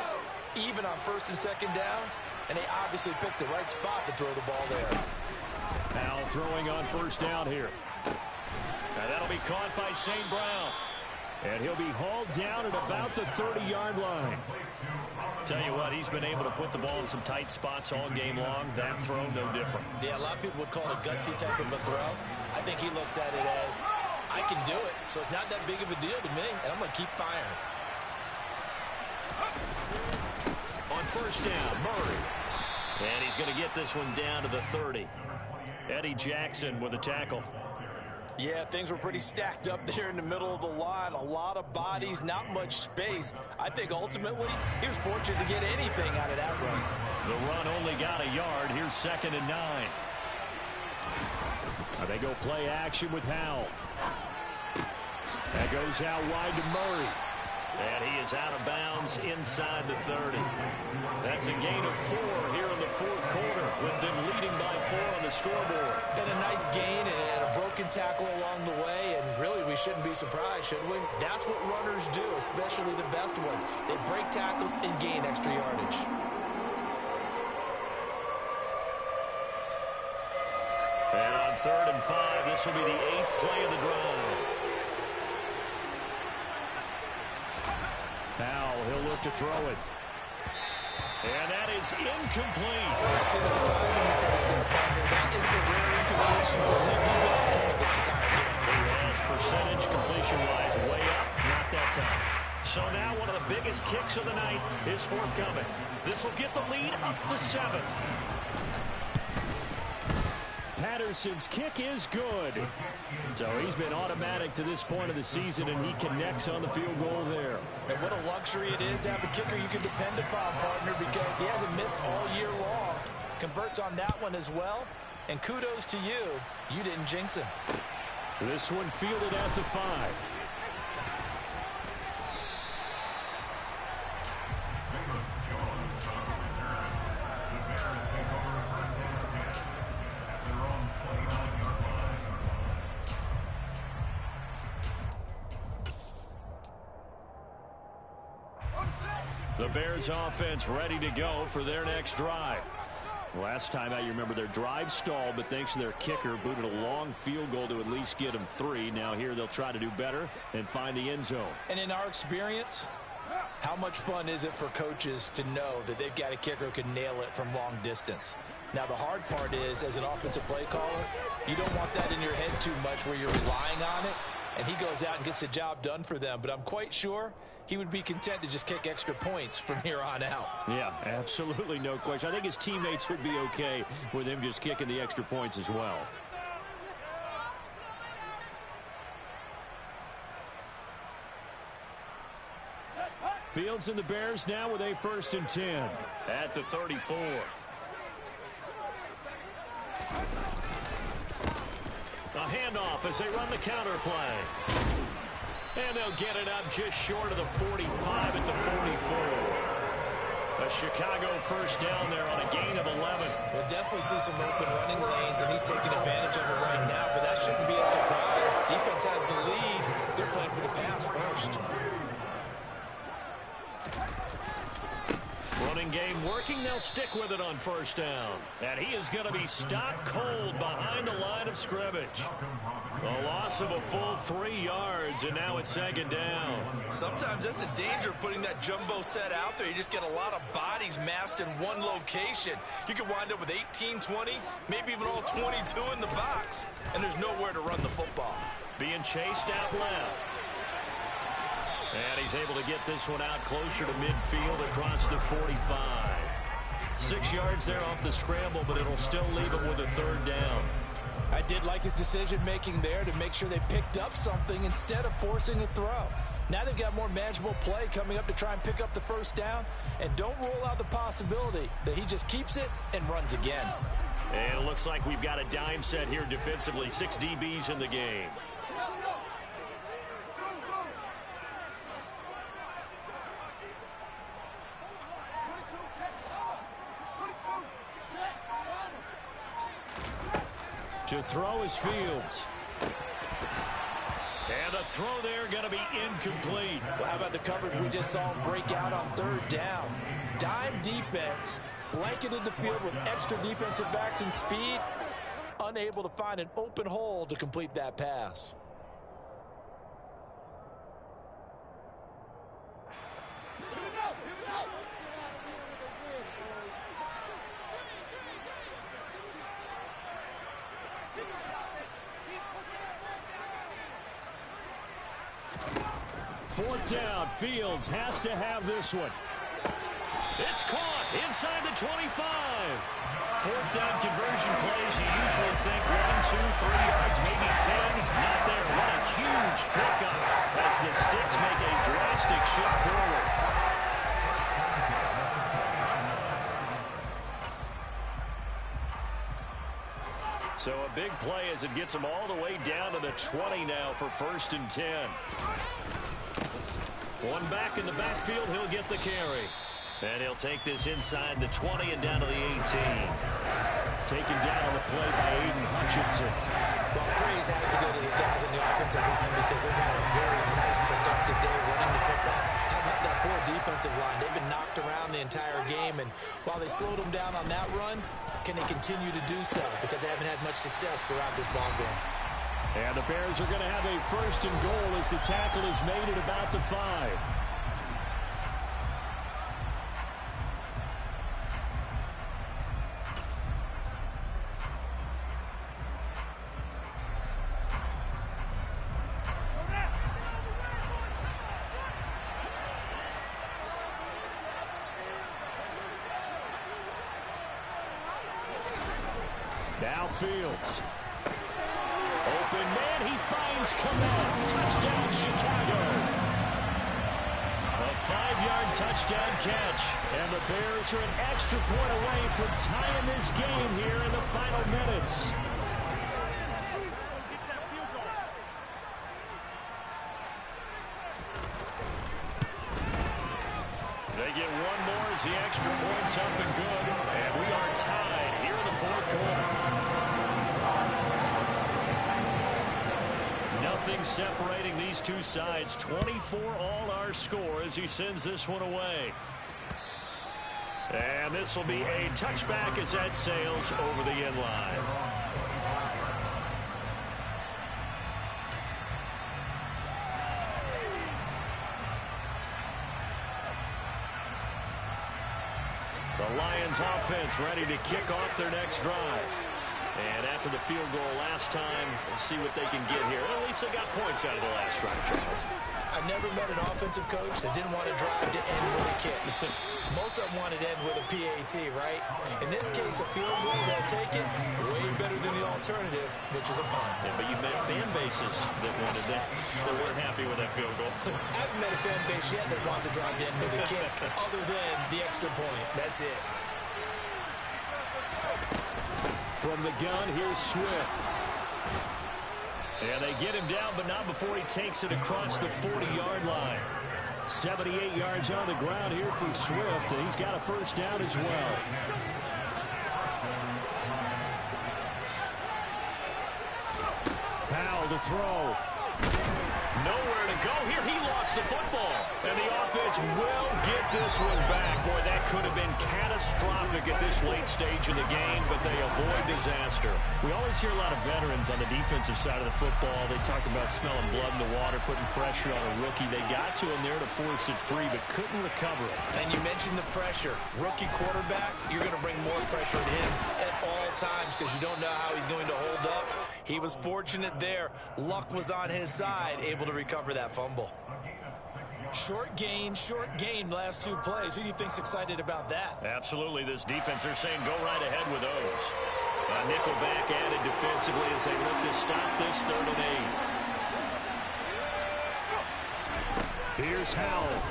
even on first and second downs, and they obviously picked the right spot to throw the ball there. Now throwing on first down here. Now that'll be caught by St. Brown. And he'll be hauled down at about the 30-yard line. Tell you what, he's been able to put the ball in some tight spots all game long. That throw, no different. Yeah, a lot of people would call it a gutsy type of a throw. I think he looks at it as, I can do it, so it's not that big of a deal to me, and I'm going to keep firing. On first down, Murray. And he's going to get this one down to the 30. Eddie Jackson with a tackle. Yeah, things were pretty stacked up there in the middle of the line. A lot of bodies, not much space. I think ultimately he was fortunate to get anything out of that run. The run only got a yard. Here's 2nd and 9. They go play action with Howell. That goes out wide to Murray. And he is out of bounds inside the 30. That's a gain of 4 here in the fourth quarter, with them leading by 4 on the scoreboard. And a nice gain and a broken tackle along the way, and really we shouldn't be surprised, should we? That's what runners do, especially the best ones. They break tackles and gain extra yardage. And on 3rd and 5, this will be the 8th play of the drive. Now he'll look to throw it. And that is incomplete. I see the surprise on your face there, partner. That is a rare incompletion for him. He's been on point this entire game. Yes, percentage completion-wise, way up, not that time. So now one of the biggest kicks of the night is forthcoming. This will get the lead up to 7. Patterson's kick is good. So he's been automatic to this point of the season, and he connects on the field goal there. And what a luxury it is to have a kicker you can depend upon, partner, because he hasn't missed all year long. Converts on that one as well. And kudos to you. You didn't jinx him. This one fielded at the 5. The Bears offense ready to go for their next drive. Last time out, you remember their drive stalled, but thanks to their kicker, booted a long field goal to at least get them 3. Now here they'll try to do better and find the end zone. And in our experience, how much fun is it for coaches to know that they've got a kicker who can nail it from long distance? Now the hard part is, as an offensive play caller, you don't want that in your head too much where you're relying on it, and he goes out and gets the job done for them. But I'm quite sure he would be content to just kick extra points from here on out. Yeah, absolutely no question. I think his teammates would be okay with him just kicking the extra points as well. Fields and the Bears now with a 1st and 10 at the 34. A handoff as they run the counter play. And they'll get it up just short of the 45 at the 44. A Chicago first down there on a gain of 11. We'll definitely see some open running lanes, and he's taking advantage of it right now, but that shouldn't be a surprise. Defense has the lead. They're playing for the pass first. Running game working. They'll stick with it on first down. And he is going to be stopped cold behind the line of scrimmage. A loss of a full 3 yards, and now it's 2nd down. Sometimes that's the danger of putting that jumbo set out there. You just get a lot of bodies massed in one location. You could wind up with 18, 20, maybe even all 22 in the box, and there's nowhere to run the football. Being chased out left. And he's able to get this one out closer to midfield across the 45. 6 yards there off the scramble, but it'll still leave him with a third down. I did like his decision-making there to make sure they picked up something instead of forcing a throw. Now they've got more manageable play coming up to try and pick up the first down, and don't rule out the possibility that he just keeps it and runs again. And it looks like we've got a dime set here defensively. 6 DBs in the game. To throw is Fields. And the throw there going to be incomplete. Well, how about the coverage we just saw him break out on third down? Dime defense, blanketed the field with extra defensive backs and speed, unable to find an open hole to complete that pass. Fourth down. Fields has to have this one. It's caught inside the 25. Fourth down conversion plays. You usually think 1, 2, 3 yards, maybe 10. Not there. What a huge pickup as the Sticks make a drastic shift forward. So a big play as it gets them all the way down to the 20 now for 1st and 10. One back in the backfield, he'll get the carry. And he'll take this inside the 20 and down to the 18. Taken down on the play by Aiden Hutchinson. Well, praise has to go to the guys on the offensive line because they've had a very nice, productive day running the football. How about that poor defensive line? They've been knocked around the entire game, and while they slowed them down on that run, can they continue to do so? Because they haven't had much success throughout this ball game. And the Bears are going to have a 1st and goal as the tackle is made at about the 5. Now Fields. Open man, he finds Kmet. Touchdown, Chicago. A 5-yard touchdown catch. And the Bears are an extra point away from tying this game here in the final minutes. They get one more as the extra point's up and good. And we are tied here in the 4th quarter. Nothing separating these two sides. 24 all our score as he sends this one away. And this will be a touchback as that sails over the end line. The Lions offense ready to kick off their next drive. And after the field goal last time, we'll see what they can get here. At least they got points out of the last drive, Charles. I've never met an offensive coach that didn't want to drive to end with a kick. Most of them wanted to end with a PAT, right? In this case, a field goal, they'll take it. Way better than the alternative, which is a punt. Yeah, but you've met fan bases that wanted that. They weren't happy with that field goal. I haven't met a fan base yet that wants to drive to end with a kick, other than the extra point. That's it. From the gun, here's Swift. And they get him down, but not before he takes it across the 40-yard line. 78 yards on the ground here for Swift, and he's got a 1st down as well. Powell to throw. Nowhere to go here. He lost the football. And the offense will get this one back. Boy, that could have been catastrophic at this late stage of the game, but they avoid disaster. We always hear a lot of veterans on the defensive side of the football. They talk about smelling blood in the water, putting pressure on a rookie. They got to him there to force it free, but couldn't recover it. And you mentioned the pressure. Rookie quarterback, you're going to bring more pressure to him at all times because you don't know how he's going to hold up. He was fortunate there. Luck was on his side, able to recover that fumble. Short gain, last two plays. Who do you think's excited about that? Absolutely. This defense, they're saying go right ahead with those. Nickel back added defensively as they look to stop this 3rd and 8. Here's Howell.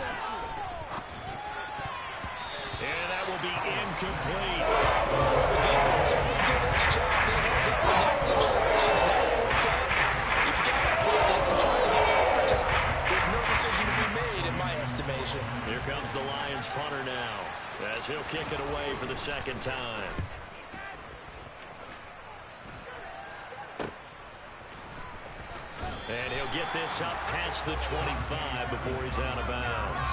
And that will be incomplete. The defense really did its job. They held up in that situation. And now 4th down. You've got to put this and try to get to overtime. There's no decision to be made in my estimation. Here comes the Lions punter now as he'll kick it away for the 2nd time. And he'll get this up past the 25 before he's out of bounds.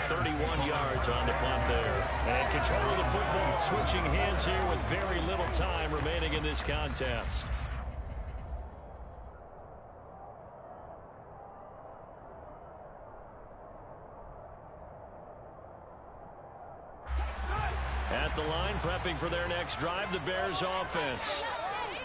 31 yards on the punt there. And control of the football switching hands here with very little time remaining in this contest. At the line, prepping for their next drive, the Bears offense.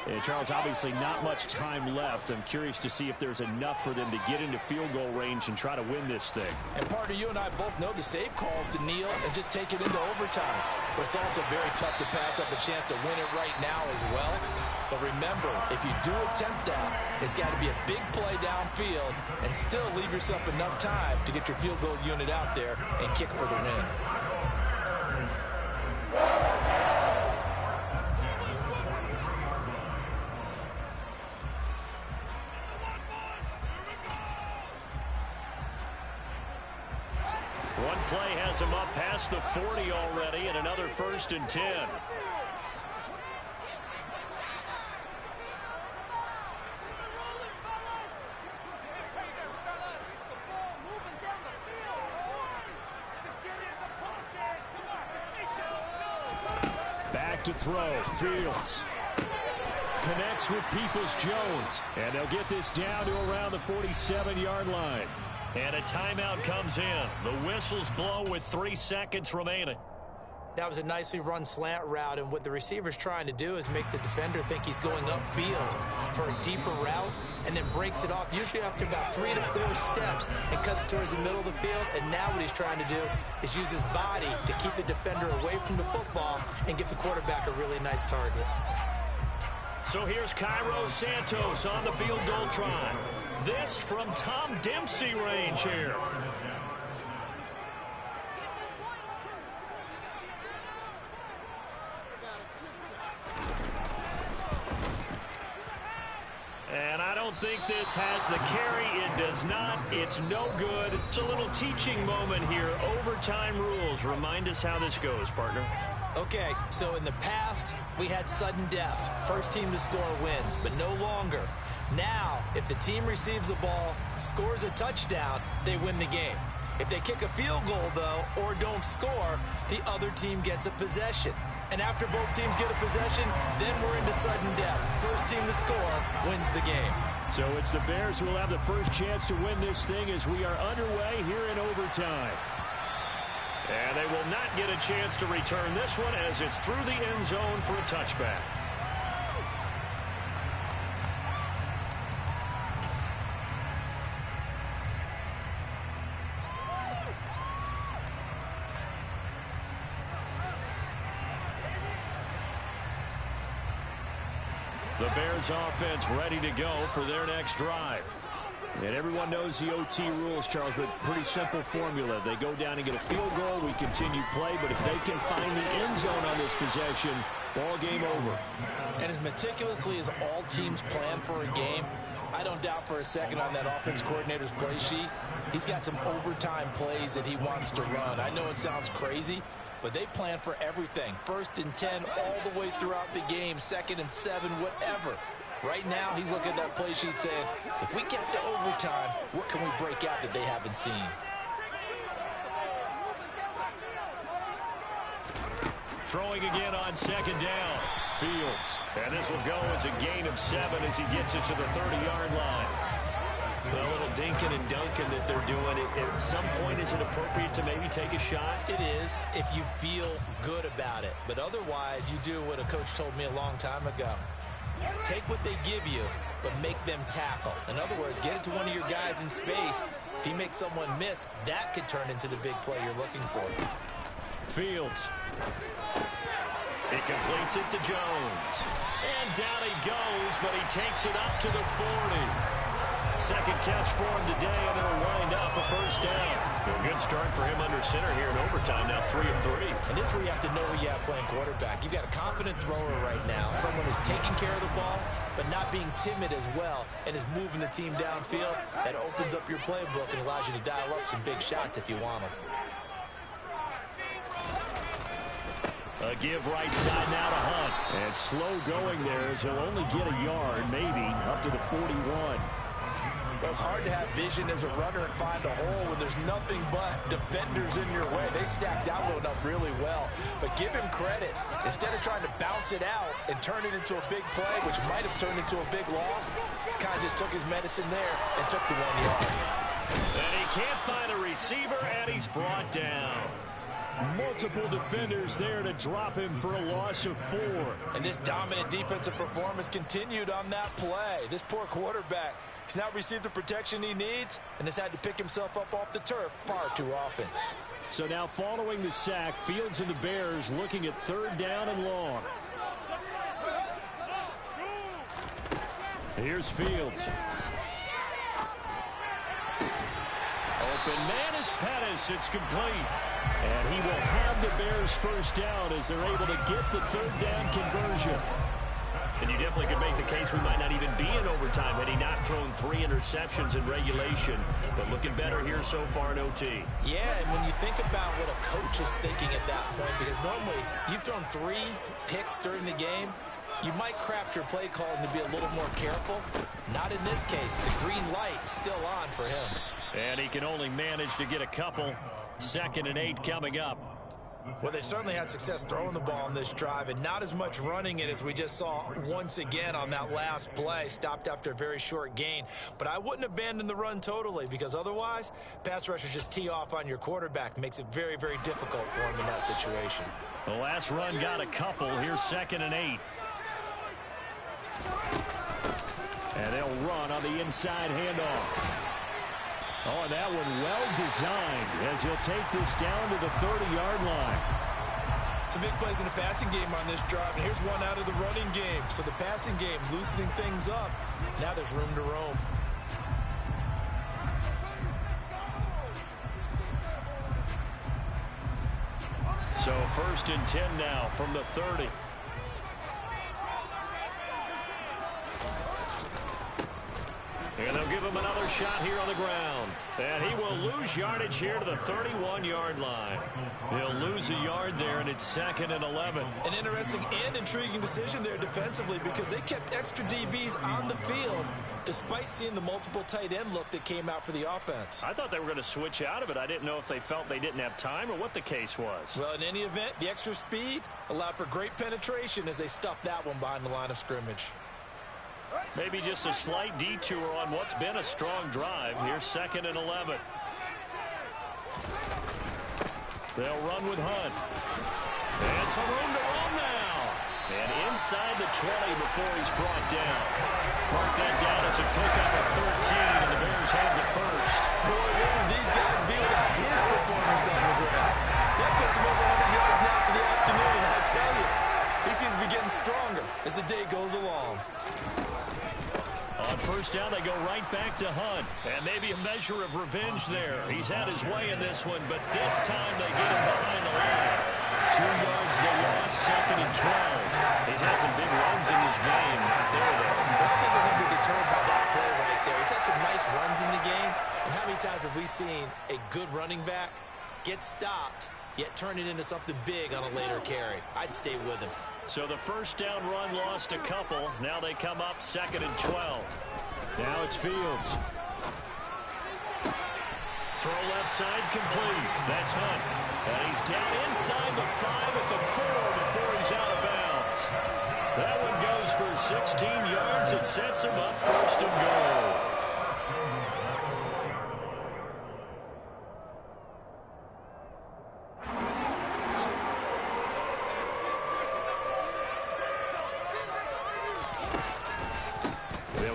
And Charles, obviously not much time left. I'm curious to see if there's enough for them to get into field goal range and try to win this thing. And partner, you and I both know the save calls to kneel and just take it into overtime. But it's also very tough to pass up a chance to win it right now as well. But remember, if you do attempt that, it's got to be a big play downfield and still leave yourself enough time to get your field goal unit out there and kick for the win. One play has him up past the 40 already, and another 1st and 10. Back to throw. Fields connects with Peoples-Jones. And they'll get this down to around the 47-yard line. And a timeout comes in. The whistles blow with 3 seconds remaining. That was a nicely run slant route, and what the receiver's trying to do is make the defender think he's going upfield for a deeper route and then breaks it off, usually after about 3 to 4 steps, and cuts towards the middle of the field. And now what he's trying to do is use his body to keep the defender away from the football and give the quarterback a really nice target. So here's Cairo Santos on the field goal try. This from Tom Dempsey range here. And I don't think this has the carry. It does not. It's no good. It's a little teaching moment here. Overtime rules. Remind us how this goes, partner. Okay, so in the past, we had sudden death. First team to score wins, but no longer. Now, if the team receives the ball, scores a touchdown, they win the game. If they kick a field goal, though, or don't score, the other team gets a possession. And after both teams get a possession, then we're into sudden death. First team to score wins the game. So it's the Bears who will have the first chance to win this thing as we are underway here in overtime. And they will not get a chance to return this one as it's through the end zone for a touchback. The Bears offense ready to go for their next drive. And everyone knows the OT rules, Charles, but pretty simple formula. They go down and get a field goal, we continue play, but if they can find the end zone on this possession, ball game over. And as meticulously as all teams plan for a game, I don't doubt for a second on that offense coordinator's play sheet, he's got some overtime plays that he wants to run. I know it sounds crazy, but they plan for everything. 1st and 10 all the way throughout the game, 2nd and 7, whatever. Right now, he's looking at that play sheet saying, if we get to overtime, what can we break out that they haven't seen? Throwing again on 2nd down. Fields. And this will go as a gain of 7 as he gets it to the 30-yard line. A little dinking and dunking that they're doing. At some point, is it appropriate to maybe take a shot? It is if you feel good about it. But otherwise, you do what a coach told me a long time ago. Take what they give you, but make them tackle. In other words, get it to one of your guys in space If he makes someone miss, that could turn into the big play you're looking for. Fields. He completes it to Jones. And down he goes, but he takes it up to the 40. Second catch for him today, and it'll wind up a first down. A good start for him under center here in overtime, now 3 of 3. And this is where you have to know who you have playing quarterback. You've got a confident thrower right now, someone who's taking care of the ball, but not being timid as well, and is moving the team downfield. That opens up your playbook and allows you to dial up some big shots if you want them. A give right side now to Hunt. And slow going there as he'll only get a yard, maybe, up to the 41. Well, it's hard to have vision as a runner and find a hole when there's nothing but defenders in your way. They stacked that one up really well. But give him credit. Instead of trying to bounce it out and turn it into a big play, which might have turned into a big loss, kind of just took his medicine there and took the 1 yard. And he can't find a receiver, and he's brought down. Multiple defenders there to drop him for a loss of 4. And this dominant defensive performance continued on that play. This poor quarterback has now received the protection he needs and has had to pick himself up off the turf far too often. So now following the sack, Fields and the Bears looking at 3rd down and long. Here's Fields. Open man is Pettis. It's complete. And he will have the Bears first down as they're able to get the 3rd down conversion. And you definitely could make the case we might not even be in overtime had he not thrown 3 interceptions in regulation. But looking better here so far in OT. Yeah, and when you think about what a coach is thinking at that point, because normally you've thrown 3 picks during the game, you might craft your play call to be a little more careful. Not in this case. The green light is still on for him. And he can only manage to get a couple. 2nd and 8 coming up. Well, they certainly had success throwing the ball on this drive, and not as much running it as we just saw once again on that last play. Stopped after a very short gain. But I wouldn't abandon the run totally, because otherwise, pass rushers just tee off on your quarterback. Makes it very, very difficult for him in that situation. The last run got a couple. Here's 2nd and 8. And they'll run on the inside handoff. Oh, that one well designed as he'll take this down to the 30-yard line. Some big plays in the passing game on this drive, and here's one out of the running game. So the passing game loosening things up. Now there's room to roam. So 1st and 10 now from the 30. And they'll give him another shot here on the ground. And he will lose yardage here to the 31-yard line. He'll lose a yard there, and it's 2nd and 11. An interesting and intriguing decision there defensively, because they kept extra DBs on the field despite seeing the multiple tight end look that came out for the offense. I thought they were going to switch out of it. I didn't know if they felt they didn't have time or what the case was. Well, in any event, the extra speed allowed for great penetration as they stuffed that one behind the line of scrimmage. Maybe just a slight detour on what's been a strong drive. Here's 2nd and 11. They'll run with Hunt. And some room to run now. And inside the 20 before he's brought down. Mark that down as a pickup of 13, and the Bears have the first. Boy, where would these guys be without his performance on the ground? That puts him over 100 yards now for the afternoon, and I tell you, he seems to be getting stronger as the day goes along. On 1st down, they go right back to Hunt. And maybe a measure of revenge there. He's had his way in this one, but this time they get him behind the line. 2 yards the loss, 2nd and 12. He's had some big runs in this game. Not there, though. But I don't think they're going to be deterred by that play right there. He's had some nice runs in the game. And how many times have we seen a good running back get stopped, yet turn it into something big on a later carry? I'd stay with him. So the 1st down run lost a couple. Now they come up 2nd and 12. Now it's Fields. Throw left side complete. That's Hunt. And he's down inside the 5 at the 4 before he's out of bounds. That one goes for 16 yards. It sets him up 1st and goal.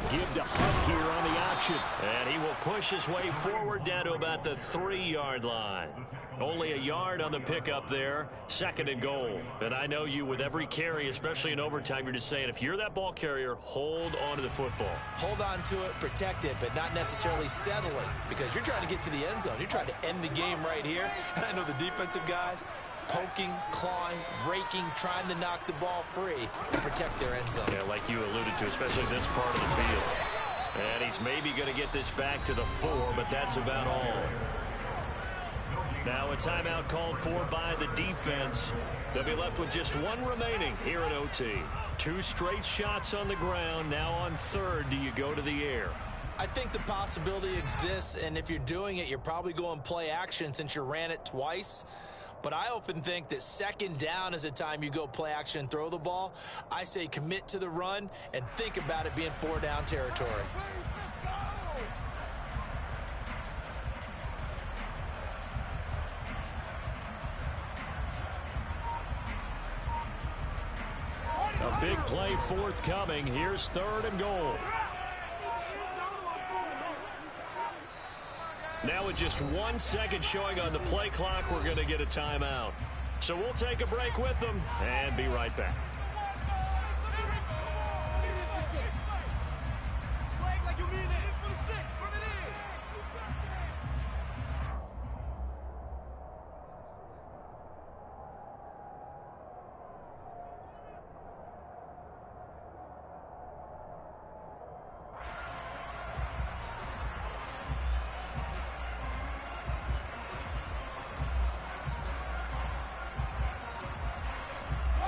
Give to Hunt here on the outside. option. And he will push his way forward down to about the 3-yard line. Only a yard on the pickup there. 2nd and goal. And I know you, with every carry, especially in overtime, you're just saying, if you're that ball carrier, hold on to the football. Hold on to it, protect it, but not necessarily settling, because you're trying to get to the end zone. You're trying to end the game right here. And I know the defensive guys poking, clawing, raking, trying to knock the ball free and protect their end zone. Yeah, like you alluded to, especially this part of the field. And he's maybe going to get this back to the 4, but that's about all. Now a timeout called for by the defense. They'll be left with just 1 remaining here at OT. 2 straight shots on the ground. Now on 3rd, do you go to the air? I think the possibility exists, and if you're doing it, you're probably going play action since you ran it twice. But I often think that 2nd down is a time you go play action and throw the ball. I say commit to the run and think about it being 4-down territory. A big play forthcoming. Here's 3rd and goal. Now with just 1 second showing on the play clock, we're going to get a timeout. So we'll take a break with them and be right back.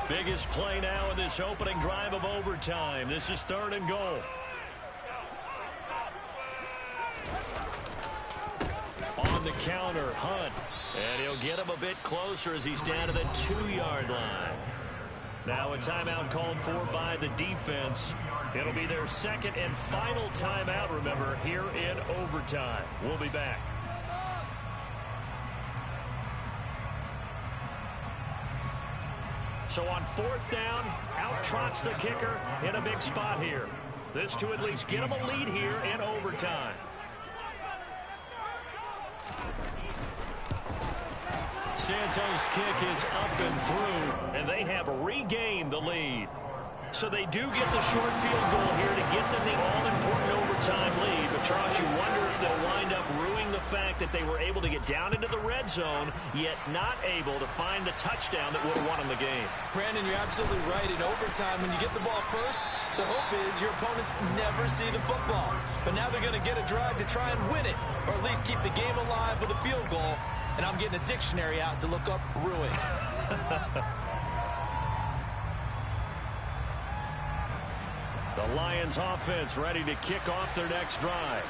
Biggest play now in this opening drive of overtime. This is 3rd and goal. On the counter, Hunt. And he'll get him a bit closer as he's down to the 2-yard line. Now a timeout called for by the defense. It'll be their 2nd and final timeout, remember, here in overtime. We'll be back. So on 4th down, out trots the kicker in a big spot here. This to at least get him a lead here in overtime. Santos' kick is up and through, and they have regained the lead. So they do get the short field goal here to get them the all-important overtime lead. But, Charles, you wonder if they'll wind up ruining the fact that they were able to get down into the red zone, yet not able to find the touchdown that would have won them the game. Brandon, you're absolutely right. In overtime, when you get the ball first, the hope is your opponents never see the football. But now they're going to get a drive to try and win it, or at least keep the game alive with a field goal. And I'm getting a dictionary out to look up ruin. The Lions offense ready to kick off their next drive.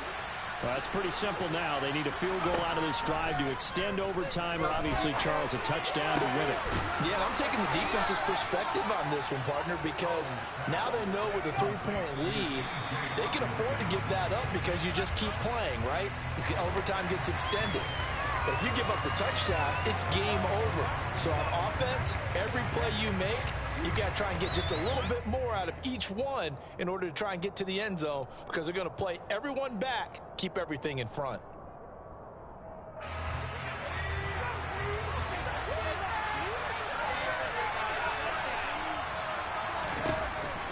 Well, it's pretty simple now. They need a field goal out of this drive to extend overtime, or obviously, Charles, a touchdown to win it. Yeah, and I'm taking the defense's perspective on this one, partner, because now they know with a 3-point lead, they can afford to give that up because you just keep playing, right? Overtime gets extended. But if you give up the touchdown, it's game over. So on offense, every play you make, you've got to try and get just a little bit more out of each one in order to try and get to the end zone, because they're going to play everyone back, keep everything in front.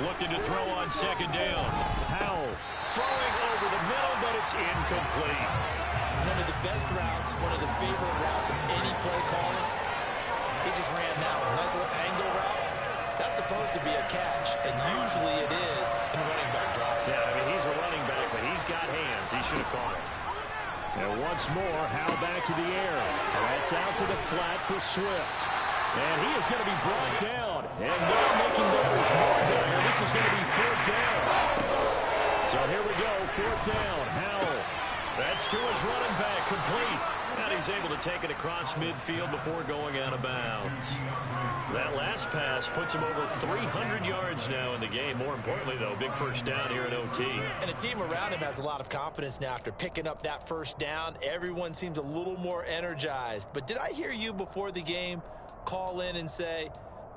Looking to throw on 2nd down. Howell throwing over the middle, but it's incomplete. One of the best routes, one of the favorite routes of any play caller. He just ran that one. Nice little angle route. That's supposed to be a catch, and usually it is in running back drop. Yeah, I mean, he's a running back, but he's got hands. He should have caught it. And once more, Howell back to the air. That's out to the flat for Swift. And he is going to be brought down. And now making matters more dire, this is going to be 4th down. So here we go, 4th down. Howell. That's to his running back, complete. And he's able to take it across midfield before going out of bounds. That last pass puts him over 300 yards now in the game. More importantly, though, big first down here at OT. And the team around him has a lot of confidence now after picking up that first down. Everyone seems a little more energized. But did I hear you before the game call in and say,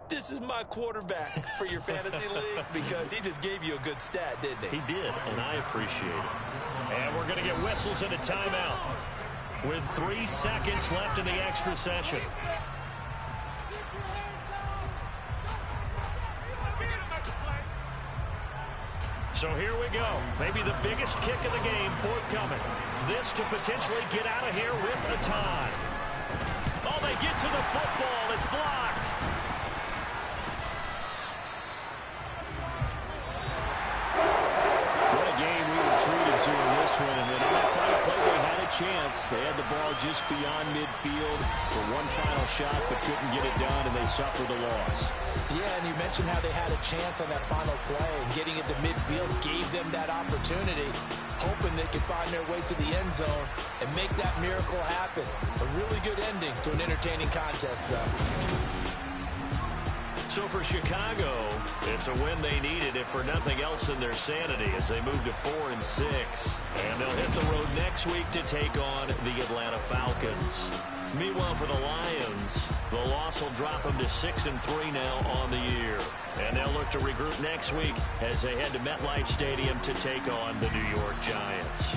this is my quarterback for your fantasy league? Because he just gave you a good stat, didn't he? He did, and I appreciate it. And we're going to get whistles and a timeout with 3 seconds left in the extra session. So here we go. Maybe the biggest kick of the game forthcoming. This to potentially get out of here with the tie. Oh, they get to the football. It's blocked. What a game we were treated to in this one. And then on that final play, they had a chance. They had the ball just beyond midfield for one final shot, but couldn't get it done, and they suffered a loss. Yeah, and you mentioned how they had a chance on that final play, and getting it to midfield gave them that opportunity, hoping they could find their way to the end zone and make that miracle happen. A really good ending to an entertaining contest, though. So for Chicago, it's a win they needed, if for nothing else than their sanity, as they move to 4-6. And they'll hit the road next week to take on the Atlanta Falcons. Meanwhile, for the Lions, the loss will drop them to 6-3 now on the year. And they'll look to regroup next week as they head to MetLife Stadium to take on the New York Giants.